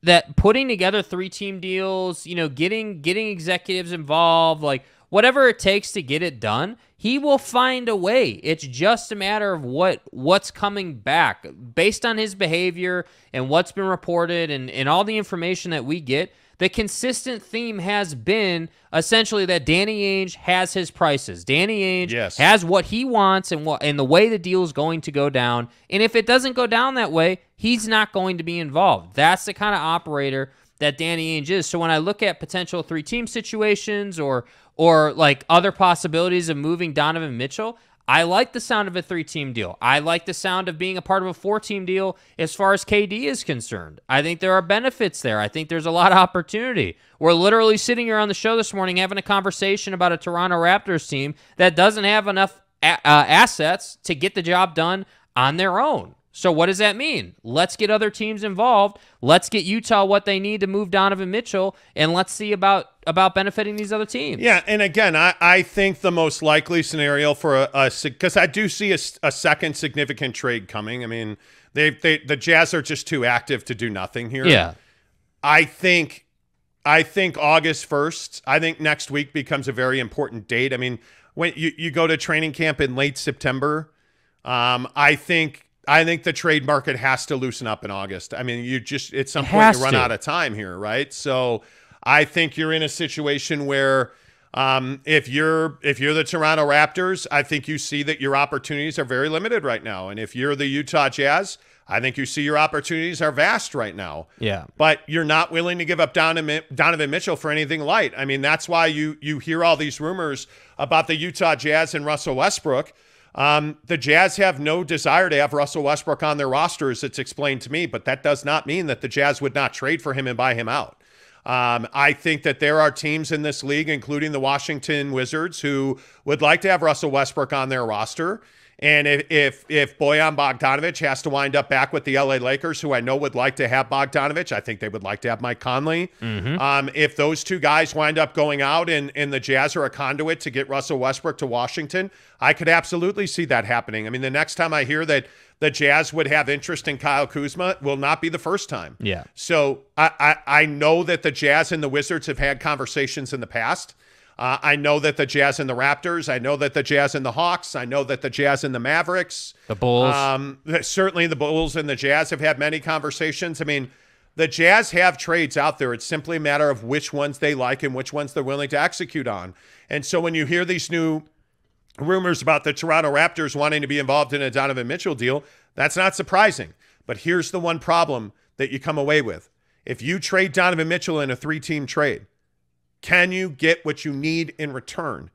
that putting together 3-team deals, getting executives involved, like whatever it takes to get it done, he will find a way. It's just a matter of what's coming back based on his behavior and what's been reported and all the information that we get. The consistent theme has been essentially that Danny Ainge has his prices. Danny Ainge has what he wants and the way the deal is going to go down. And if it doesn't go down that way, he's not going to be involved. That's the kind of operator that Danny Ainge is. So when I look at potential 3-team situations or like other possibilities of moving Donovan Mitchell, I like the sound of a 3-team deal. I like the sound of being a part of a 4-team deal as far as KD is concerned. I think there are benefits there. I think there's a lot of opportunity. We're literally sitting here on the show this morning having a conversation about a Toronto Raptors team that doesn't have enough assets to get the job done on their own. So what does that mean? Let's get other teams involved. Let's get Utah what they need to move Donovan Mitchell, and let's see about benefiting these other teams. Yeah, and again, I think the most likely scenario for because I do see a second significant trade coming. I mean, the Jazz are just too active to do nothing here. Yeah, I think August 1st. I think next week becomes a very important date. I mean, when you go to training camp in late September, I think the trade market has to loosen up in August. I mean, at some point you run out of time here, right? So I think you're in a situation where if you're the Toronto Raptors, I think you see that your opportunities are very limited right now. And if you're the Utah Jazz, I think you see your opportunities are vast right now. Yeah. But you're not willing to give up Donovan Mitchell for anything light. I mean, that's why you hear all these rumors about the Utah Jazz and Russell Westbrook. The Jazz have no desire to have Russell Westbrook on their roster, as it's explained to me, but that does not mean that the Jazz would not trade for him and buy him out. I think that there are teams in this league, including the Washington Wizards, who would like to have Russell Westbrook on their roster. And if Bojan Bogdanovic has to wind up back with the LA Lakers, who I know would like to have Bogdanovic, I think they would like to have Mike Conley. Mm-hmm. If those two guys wind up going out and the Jazz are a conduit to get Russell Westbrook to Washington, I could absolutely see that happening. I mean, the next time I hear that the Jazz would have interest in Kyle Kuzma will not be the first time. Yeah. So I know that the Jazz and the Wizards have had conversations in the past. I know that the Jazz and the Raptors, I know that the Jazz and the Hawks, I know that the Jazz and the Mavericks, the Bulls, certainly the Bulls and the Jazz have had many conversations. I mean, the Jazz have trades out there. It's simply a matter of which ones they like and which ones they're willing to execute on. And so when you hear these new rumors about the Toronto Raptors wanting to be involved in a Donovan Mitchell deal, that's not surprising. But here's the one problem that you come away with. If you trade Donovan Mitchell in a 3-team trade, can you get what you need in return?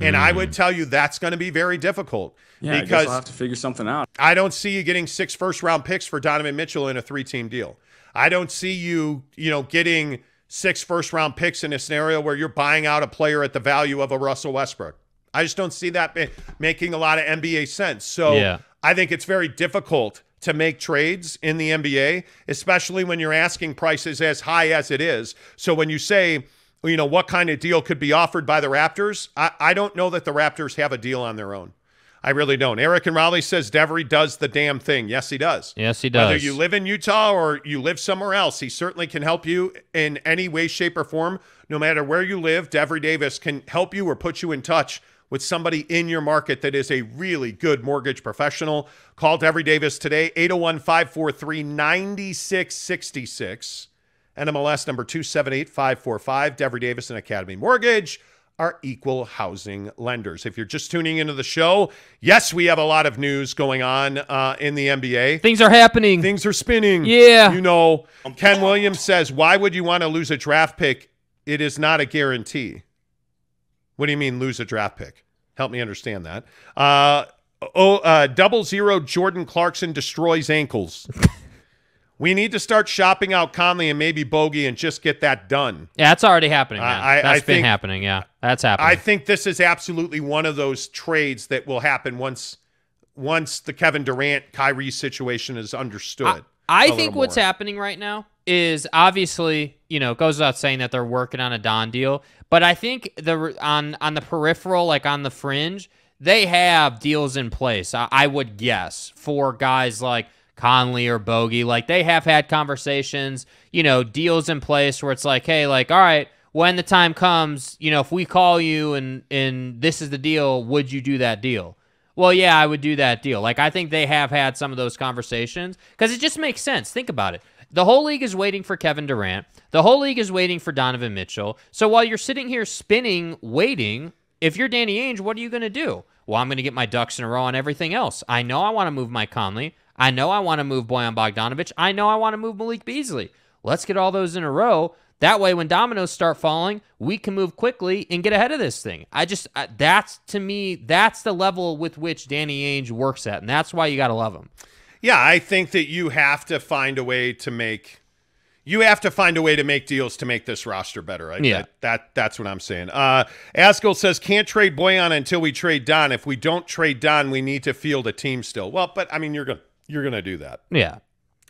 And I would tell you that's going to be very difficult. Yeah, because I'll have to figure something out. I don't see you getting 6 first-round picks for Donovan Mitchell in a 3-team deal. I don't see you, getting 6 first-round picks in a scenario where you're buying out a player at the value of a Russell Westbrook. I just don't see that making a lot of NBA sense. So I think it's very difficult to make trades in the NBA, especially when you're asking prices as high as it is. So when you say, what kind of deal could be offered by the Raptors, I don't know that the Raptors have a deal on their own. I really don't. Eric and Raleigh says Devery does the damn thing. Yes, he does. Yes, he does. Whether you live in Utah or you live somewhere else, he certainly can help you in any way, shape, or form. No matter where you live, Devery Davis can help you or put you in touch with somebody in your market that is a really good mortgage professional. Call Devery Davis today, 801-543-9666. NMLS number 278545. Devery Davis and Academy Mortgage are equal housing lenders. If you're just tuning into the show, yes, we have a lot of news going on in the NBA. Things are happening. Things are spinning. Yeah. Ken Williams says, why would you want to lose a draft pick? It is not a guarantee. What do you mean lose a draft pick? Help me understand that. 00 Jordan Clarkson destroys ankles. We need to start shopping out Conley and maybe Bogey and just get that done. Yeah, that's already happening. That's been think, happening. Yeah, that's happening. I think this is absolutely one of those trades that will happen once the Kevin Durant, Kyrie situation is understood. I think what's happening right now is obviously, it goes without saying that they're working on a Don deal, but I think on the peripheral, like on the fringe, they have deals in place. I would guess for guys like Conley or Bogey, like they have had conversations, deals in place where it's like, hey, like, all right, when the time comes, if we call you and this is the deal, would you do that deal? Well, yeah, I would do that deal. Like, I think they have had some of those conversations because it just makes sense. Think about it. The whole league is waiting for Kevin Durant. The whole league is waiting for Donovan Mitchell. So while you're sitting here spinning, waiting, if you're Danny Ainge, what are you going to do? Well, I'm going to get my ducks in a row on everything else. I know I want to move Mike Conley. I know I want to move Bojan Bogdanovic. I know I want to move Malik Beasley. Let's get all those in a row. That way, when dominoes start falling, we can move quickly and get ahead of this thing. To me, that's the level with which Danny Ainge works at, and that's why you got to love him. Yeah, I think that you have to find a way to make deals to make this roster better. That's what I'm saying. Askell says, can't trade Bojan until we trade Don. If we don't trade Don, we need to field a team still. Well, but I mean, you're gonna do that. Yeah.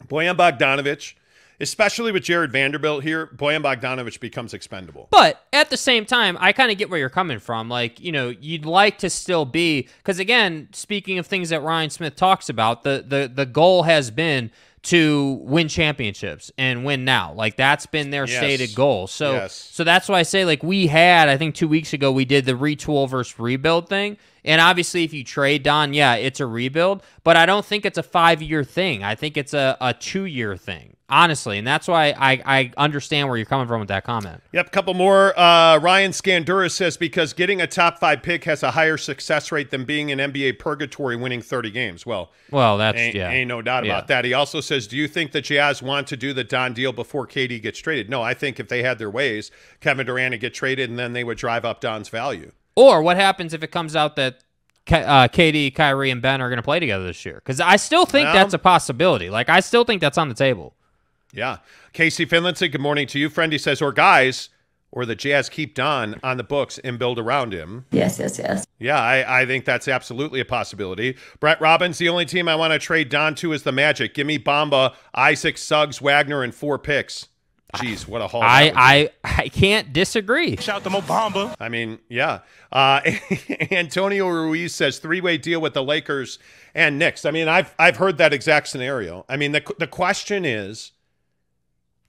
Bojan Bogdanovic, especially with Jared Vanderbilt here, Bojan Bogdanovic becomes expendable. But at the same time, I kind of get where you're coming from. Like, you'd like to still be, because again, speaking of things that Ryan Smith talks about, the goal has been to win championships and win now. Like, that's been their stated goal. So that's why I say, like, I think 2 weeks ago, we did the retool versus rebuild thing. And obviously, if you trade Don, yeah, it's a rebuild. But I don't think it's a 5-year thing. I think it's a 2-year thing, honestly. And that's why I understand where you're coming from with that comment. Yep, a couple more. Ryan Scandura says, because getting a top 5 pick has a higher success rate than being in NBA purgatory winning 30 games. Well, that's ain't no doubt about that. He also says, do you think the Jazz want to do the Don deal before KD gets traded? No, I think if they had their ways, Kevin Durant would get traded, and then they would drive up Don's value. Or what happens if it comes out that KD, Kyrie, and Ben are going to play together this year? Because I still think that's a possibility. Like, I still think that's on the table. Yeah. Casey Finlandson, good morning to you, friend. He says, or guys, or the Jazz keep Don on the books and build around him. Yes. Yeah, I think that's absolutely a possibility. Brett Robbins, the only team I want to trade Don to is the Magic. Give me Bamba, Isaac, Suggs, Wagner, and 4 picks. Jeez, what a haul. I can't disagree. Shout to Mobamba. I mean, yeah. Antonio Ruiz says 3-way deal with the Lakers and Knicks. I mean, I've heard that exact scenario. I mean, the question is,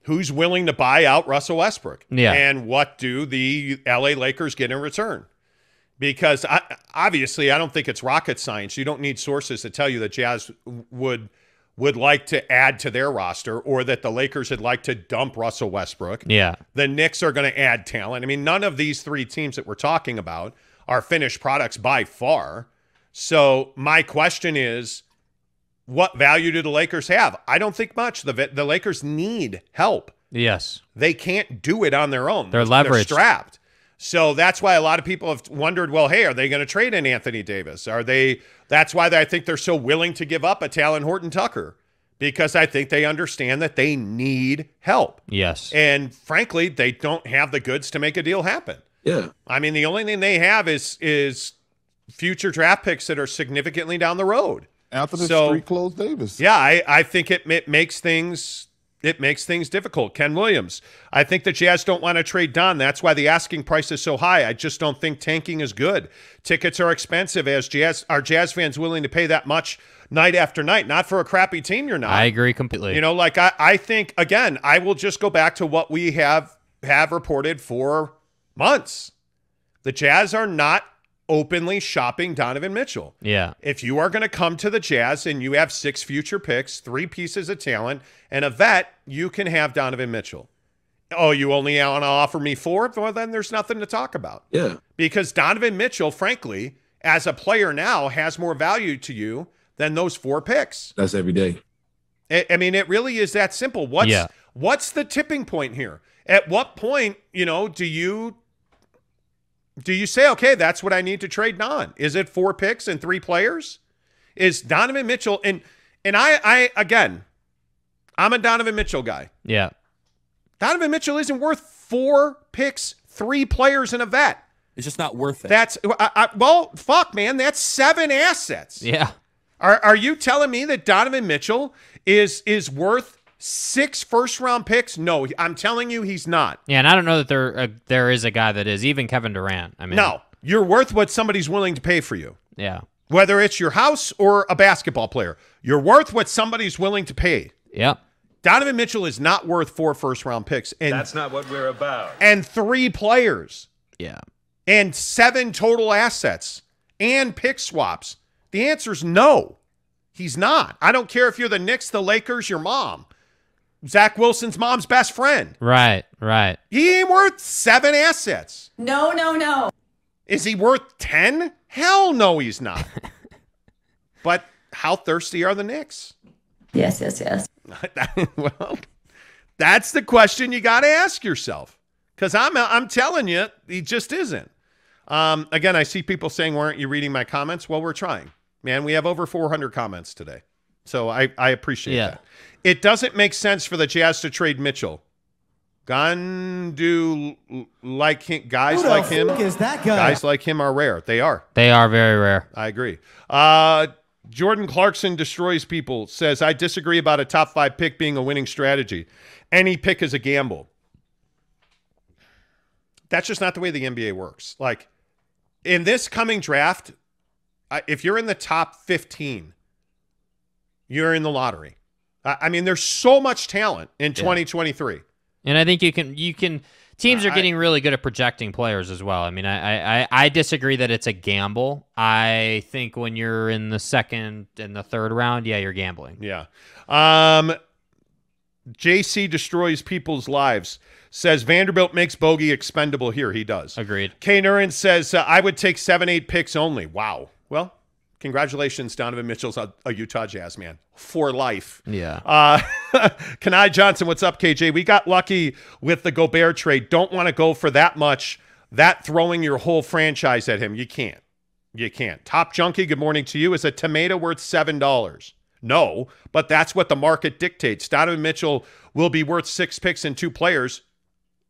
who's willing to buy out Russell Westbrook? Yeah. And what do the LA Lakers get in return? Because obviously, I don't think it's rocket science. You don't need sources to tell you that Jazz would like to add to their roster, or that the Lakers would like to dump Russell Westbrook. Yeah. The Knicks are going to add talent. I mean, none of these 3 teams that we're talking about are finished products by far. So my question is, what value do the Lakers have? I don't think much. The Lakers need help. Yes. They can't do it on their own. They're leveraged. They're strapped. So that's why a lot of people have wondered, well, hey, are they going to trade in Anthony Davis? That's why I think they're so willing to give up a Talon Horton Tucker, because I think they understand that they need help. Yes. And frankly, they don't have the goods to make a deal happen. Yeah. I mean, the only thing they have is future draft picks that are significantly down the road. After the street closed Davis. Yeah, I think it makes things difficult. Ken Williams, I think the Jazz don't want to trade Don. That's why the asking price is so high. I just don't think tanking is good. Tickets are expensive. Are Jazz fans willing to pay that much night after night? Not for a crappy team, you're not. I agree completely. I think, again, I will just go back to what we have reported for months. The Jazz are not openly shopping Donovan Mitchell. Yeah. If you are going to come to the Jazz and you have 6 future picks, 3 pieces of talent, and a vet, you can have Donovan Mitchell. Oh, you only want to offer me 4? Well, then there's nothing to talk about. Yeah. Because Donovan Mitchell, frankly, as a player now, has more value to you than those 4 picks. That's every day. I mean, it really is that simple. What's the tipping point here? At what point, do you say, okay, that's what I need to trade Don? Is it 4 picks and 3 players? Is Donovan Mitchell and I again, I'm a Donovan Mitchell guy. Yeah. Donovan Mitchell isn't worth 4 picks, 3 players, and a vet. It's just not worth it. That's well, fuck, man. That's 7 assets. Yeah. Are you telling me that Donovan Mitchell is worth 6 first-round picks? No, I'm telling you he's not. Yeah, and I don't know that there is a guy that is, even Kevin Durant. I mean, no, you're worth what somebody's willing to pay for you. Yeah. Whether it's your house or a basketball player, you're worth what somebody's willing to pay. Yeah. Donovan Mitchell is not worth 4 first-round picks. And That's not what we're about. And 3 players. Yeah. And 7 total assets and pick swaps. The answer is no. He's not. I don't care if you're the Knicks, the Lakers, your mom. Zach Wilson's mom's best friend. Right. He ain't worth 7 assets. No. Is he worth 10? Hell no, he's not. But how thirsty are the Knicks? Yes. Well, that's the question you got to ask yourself. Because I'm telling you, he just isn't. Again, I see people saying, "Why aren't you reading my comments?" Well, we're trying. Man, we have over 400 comments today. So I appreciate that. It doesn't make sense for the Jazz to trade Mitchell. Guys like him. Guys like him are rare. They are. They are very rare. I agree. Jordan Clarkson destroys people. Says, I disagree about a top 5 pick being a winning strategy. Any pick is a gamble. That's just not the way the NBA works. Like, in this coming draft, if you're in the top 15, you're in the lottery. I mean, there's so much talent in 2023. And I think you can teams are getting really good at projecting players as well. I mean, I disagree that it's a gamble. I think when you're in the 2nd and the 3rd round, yeah, you're gambling. Yeah. JC destroys people's lives. Says Vanderbilt makes bogey expendable here. He does. Agreed. K. Nurin says, I would take 7-8 picks only. Wow. Well, congratulations, Donovan Mitchell's a Utah Jazz man for life. Yeah. Kenai Johnson, what's up, KJ? We got lucky with the Gobert trade. Don't want to go for that much. That throwing your whole franchise at him. You can't. Top Junkie, good morning to you. Is a tomato worth $7? No, but that's what the market dictates. Donovan Mitchell will be worth 6 picks and 2 players.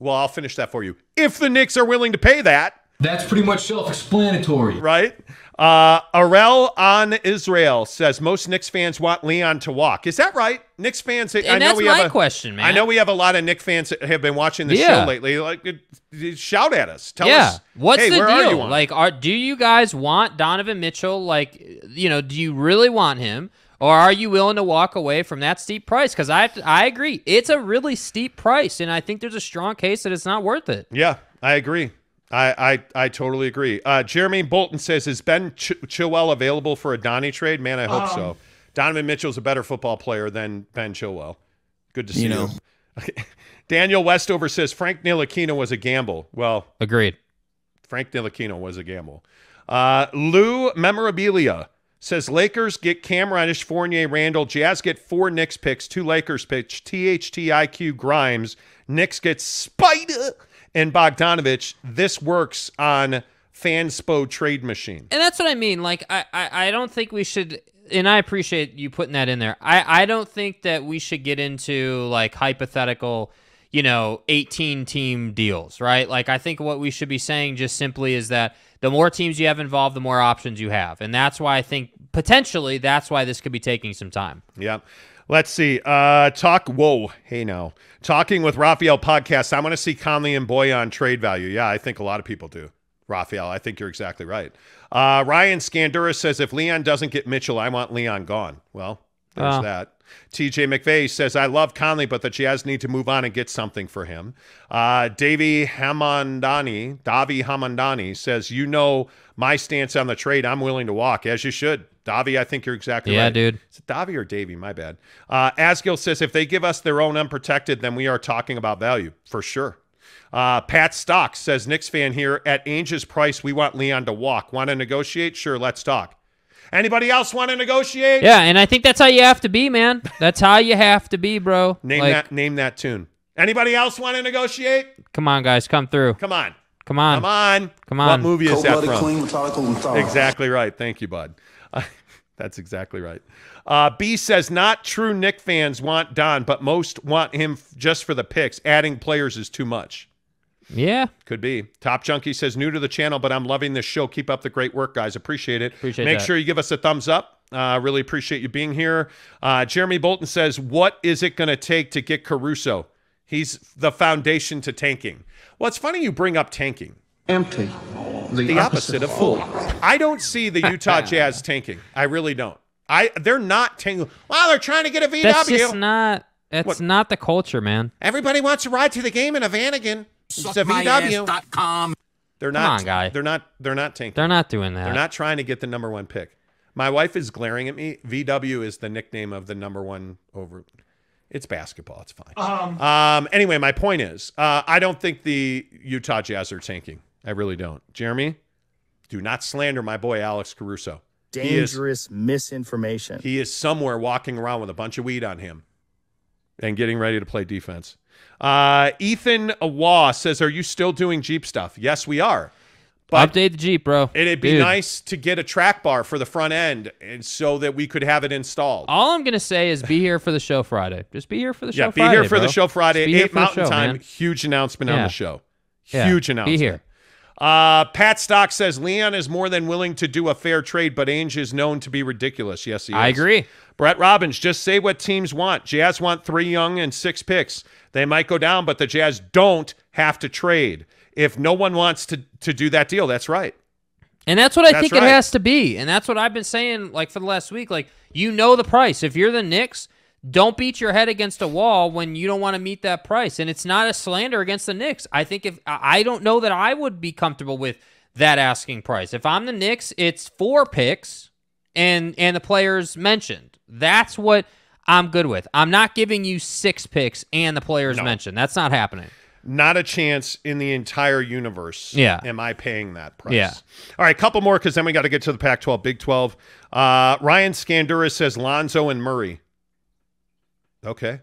Well, I'll finish that for you. If the Knicks are willing to pay that. That's pretty much self-explanatory. Right? Arel on Israel says, most Knicks fans want Leon to walk. Is that right? Knicks fans. And that's my question, man. I know we have a lot of Knicks fans that have been watching the show lately. Like, shout at us. Tell us. What's hey, the where deal? Are you on? Like, do you guys want Donovan Mitchell? Like, do you really want him? Or are you willing to walk away from that steep price? Because I agree. It's a really steep price, and I think there's a strong case that it's not worth it. Yeah, I agree. I totally agree. Jeremy Bolton says, is Ben Chilwell available for a Donnie trade? Man, I hope so. Donovan Mitchell's a better football player than Ben Chilwell. Good to see you. Daniel Westover says, Frank Ntilikina was a gamble. Well, agreed. Frank Ntilikina was a gamble. Lou Memorabilia says, Lakers get Cam Reddish, Fournier, Randall. Jazz get 4 Knicks picks, 2 Lakers picks, THTIQ Grimes. Knicks get Spider and Bogdanovich. This works on Fanspo Trade Machine. And that's what I mean. Like, I don't think we should, and I appreciate you putting that in there. I don't think that we should get into, like, hypothetical, 18-team deals, right? Like, I think what we should be saying just simply is that the more teams you have involved, the more options you have. And that's why I think potentially that's why this could be taking some time. Yeah. Let's see. Talking with Raphael podcast. I want to see Conley and Boyan trade value. Yeah, I think a lot of people do. Raphael, I think you're exactly right. Ryan Scandura says, if Leon doesn't get Mitchell, I want Leon gone. Well, there's that. TJ McVeigh says, I love Conley, but the Jazz need to move on and get something for him. Davi Hamandani says, my stance on the trade. I'm willing to walk, as you should. Davi, I think you're exactly right. Yeah, dude. Is it Davi or Davey? My bad. Asgill says, if they give us their own unprotected, then we are talking about value, for sure. Pat Stocks says, Knicks fan here, at Ainge's price, we want Leon to walk. Want to negotiate? Sure, let's talk. Anybody else want to negotiate? Yeah, and I think that's how you have to be, man. That's how you have to be, bro. Name that tune. Anybody else want to negotiate? Come on, guys, come through. Come on. Come on. Come on. Come on. What movie is that from? Clean, methodical, and thorough. Exactly right. Thank you, bud. That's exactly right. B says, not true Knick fans want Don, but most want him just for the picks. Adding players is too much. Yeah. Could be. Top Junkie says, new to the channel, but I'm loving this show. Keep up the great work, guys. Appreciate it. Make sure you give us a thumbs up. Really appreciate you being here. Jeremy Bolton says, what is it going to take to get Caruso? He's the foundation to tanking. Well, it's funny you bring up tanking. Empty. The opposite of full. I don't see the Utah Jazz tanking. I really don't. They're not tanking. Well, they're trying to get a VW. That's just not. That's not the culture, man. Everybody wants to ride to the game in a Vanagon. It's a VW. They're not. Come on, guy. They're not tanking. They're not doing that. They're not trying to get the number one pick. My wife is glaring at me. VW is the nickname of the number one over. It's basketball. It's fine. Anyway, my point is, I don't think the Utah Jazz are tanking. I really don't. Jeremy, do not slander my boy Alex Caruso. Dangerous misinformation. He is somewhere walking around with a bunch of weed on him and getting ready to play defense. Ethan Awa says, are you still doing Jeep stuff? Yes, we are. But update the Jeep, bro. It'd be nice to get a track bar for the front end and so that we could have it installed. All I'm going to say is be here for the show Friday. Just be here for the show Friday, be here for the show Friday at 8 Mountain Time. Man. Huge announcement on the show. Huge announcement. Be here. Pat Stock says, Leon is more than willing to do a fair trade, but Ainge is known to be ridiculous. Yes, he is. I agree. Brett Robbins, just say what teams want. Jazz want 3 young and 6 picks. They might go down, but the Jazz don't have to trade. If no one wants to do that deal, that's right. And that's what I think it has to be. And that's what I've been saying like for the last week. Like, the price. If you're the Knicks, don't beat your head against a wall when you don't want to meet that price. And it's not a slander against the Knicks. I think I don't know that I would be comfortable with that asking price. If I'm the Knicks, it's 4 picks and the players mentioned. That's what I'm good with. I'm not giving you 6 picks and the players mentioned. That's not happening. Not a chance in the entire universe. Yeah. Am I paying that price? Yeah. All right, couple more because then we got to get to the Pac-12, Big 12. Ryan Scandura says Lonzo and Murray. Okay.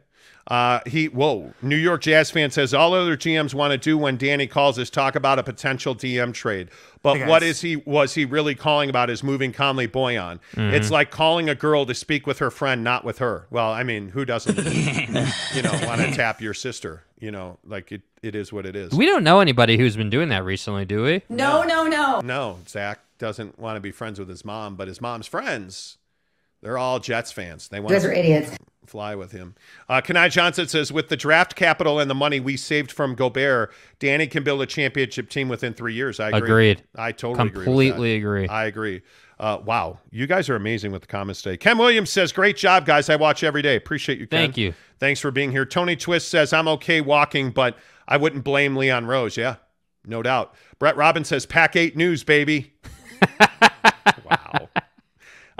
New York Jazz fan says all other GMs want to do when Danny calls is talk about a potential DM trade. But what was he really calling about is moving Conley Boyan. Mm-hmm. It's like calling a girl to speak with her friend, not with her. Well, I mean, who doesn't, want to tap your sister? Like it is what it is. We don't know anybody who's been doing that recently, do we? No. No, Zach doesn't want to be friends with his mom, but his mom's friends, they're all Jets fans. They want. You guys are idiots. Fly with him. Kanai Johnson says, with the draft capital and the money we saved from Gobert, Danny can build a championship team within 3 years. I agree. Agreed. I totally completely agree. I agree. Wow. You guys are amazing with the comments today. Ken Williams says, great job, guys. I watch every day. Appreciate you, Ken. Thank you. Thanks for being here. Tony Twist says, I'm okay walking, but I wouldn't blame Leon Rose. Yeah, no doubt. Brett Robbins says, Pack 8 news, baby. Wow.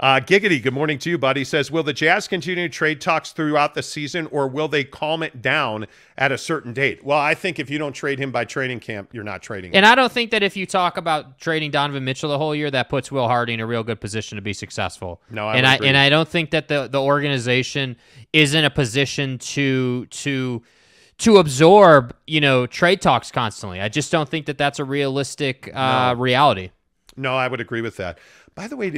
Giggity, good morning to you, buddy. Says, will the Jazz continue trade talks throughout the season, or will they calm it down at a certain date? Well, I think if you don't trade him by training camp, you're not trading him. And I don't think that if you talk about trading Donovan Mitchell the whole year, that puts Will Hardy in a real good position to be successful. No, I don't think that the organization is in a position to absorb, trade talks constantly. I just don't think that that's a realistic reality. No, I would agree with that. By the way,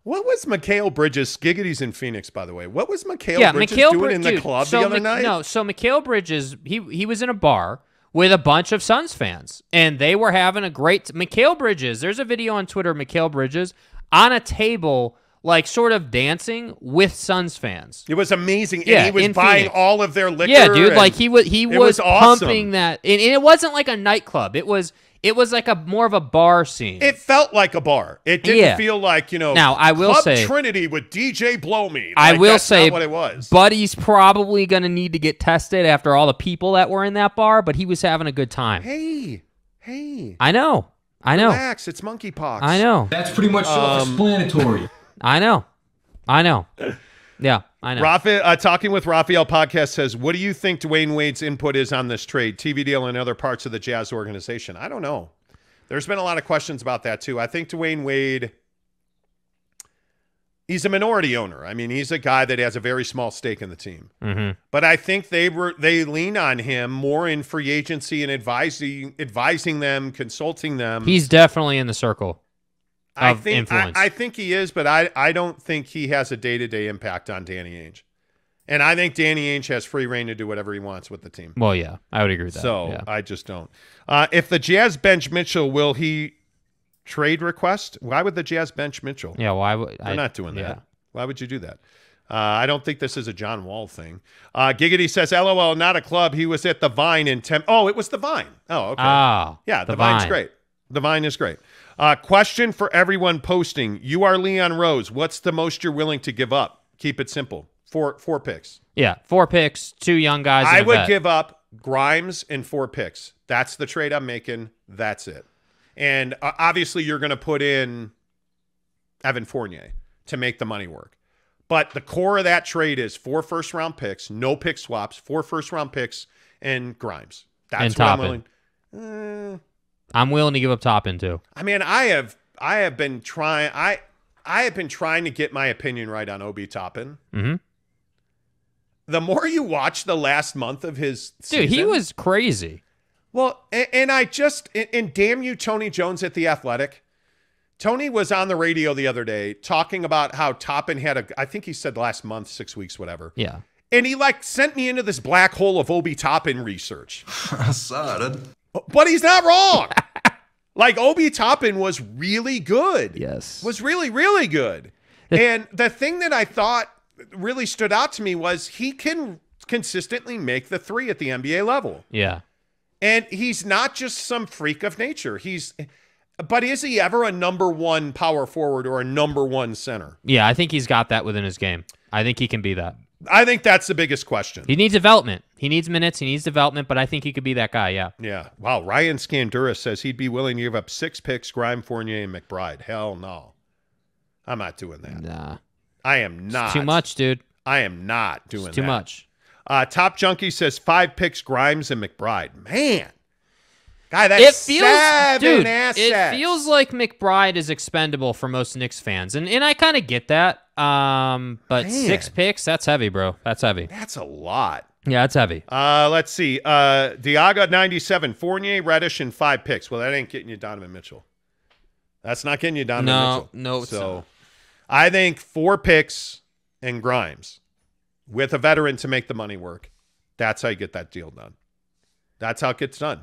What was Mikal Bridges? Giggity's in Phoenix, by the way. What was Mikal Bridges doing in the club the other night? No, so Mikal Bridges, he was in a bar with a bunch of Suns fans, and they were having a great... Mikal Bridges, there's a video on Twitter of Mikal Bridges on a table, like sort of dancing with Suns fans. It was amazing. Yeah, and he was buying Phoenix. All of their liquor. Yeah, dude, like he was awesome. pumping that. And it wasn't like a nightclub. It was like a more of a bar scene. It felt like a bar. It didn't feel like, Now, I will Club say, Trinity with DJ Blow Me. I will that's say, not what it was. Buddy's probably going to need to get tested after all the people that were in that bar, but he was having a good time. Hey. I know. Relax, it's monkeypox. I know. That's pretty much self-explanatory. I know. Yeah, I know. Talking with Raphael podcast says, what do you think Dwayne Wade's input is on this trade, TV deal, and other parts of the Jazz organization? I don't know. There's been a lot of questions about that, too. I think Dwayne Wade, he's a minority owner. I mean, he's a guy that has a very small stake in the team. Mm-hmm. But I think they lean on him more in free agency and advising them, consulting them. He's definitely in the circle of influence. I think he is, but I don't think he has a day-to-day impact on Danny Ainge. And I think Danny Ainge has free reign to do whatever he wants with the team. Well, yeah, I would agree with that. So yeah. I just don't. If the Jazz bench Mitchell, will he trade request? Why would the Jazz bench Mitchell? Yeah, why would They're not doing that. Yeah. Why would you do that? I don't think this is a John Wall thing. Giggity says, LOL, not a club. He was at the Vine in Oh, it was the Vine. Oh, okay. Yeah, the Vine's great. The Vine is great. Question for everyone posting. You are Leon Rose. What's the most you're willing to give up? Keep it simple. Four picks. Yeah, 4 picks, 2 young guys. I would give up Grimes and 4 picks. That's the trade I'm making. That's it. And obviously you're going to put in Evan Fournier to make the money work. But the core of that trade is 4 first-round picks, no pick swaps, 4 first-round picks, and Grimes. That's what I'm willing. I'm willing to give up Toppin too. I mean, I have been trying. I have been trying to get my opinion right on Obi Toppin. Mm-hmm. The more you watch the last month of his season, dude, he was crazy. Well, and damn you, Tony Jones at The Athletic. Tony was on the radio the other day talking about how Toppin had I think he said last month, 6 weeks, whatever. Yeah. And he sent me into this black hole of Obi Toppin research. I saw it. But he's not wrong. Obi Toppin was really good. Yes. Was really, really good. And the thing that I thought really stood out to me was he can consistently make the 3 at the NBA level. Yeah. And he's not just some freak of nature. But is he ever a number 1 power forward or a number 1 center? Yeah, I think he's got that within his game. I think he can be that. I think that's the biggest question. He needs development. He needs minutes. He needs development, but I think he could be that guy, yeah. Yeah. Wow. Ryan Scandura says he'd be willing to give up 6 picks, Grime, Fournier, and McBride. Hell no. I'm not doing that. Nah. I am not. It's too much, dude. I am not doing It's too much. Top Junkie says 5 picks, Grimes, and McBride. Man. Guy, that's 7 assets. It feels like McBride is expendable for most Knicks fans, and I kind of get that. But Man. 6 picks, that's heavy, bro. That's heavy. That's a lot. Yeah, that's heavy. Let's see. Diaga 97, Fournier, Reddish, and 5 picks. Well, that ain't getting you Donovan Mitchell. That's not getting you Donovan Mitchell. No, it's not. I think 4 picks and Grimes with a veteran to make the money work. That's how you get that deal done. That's how it gets done.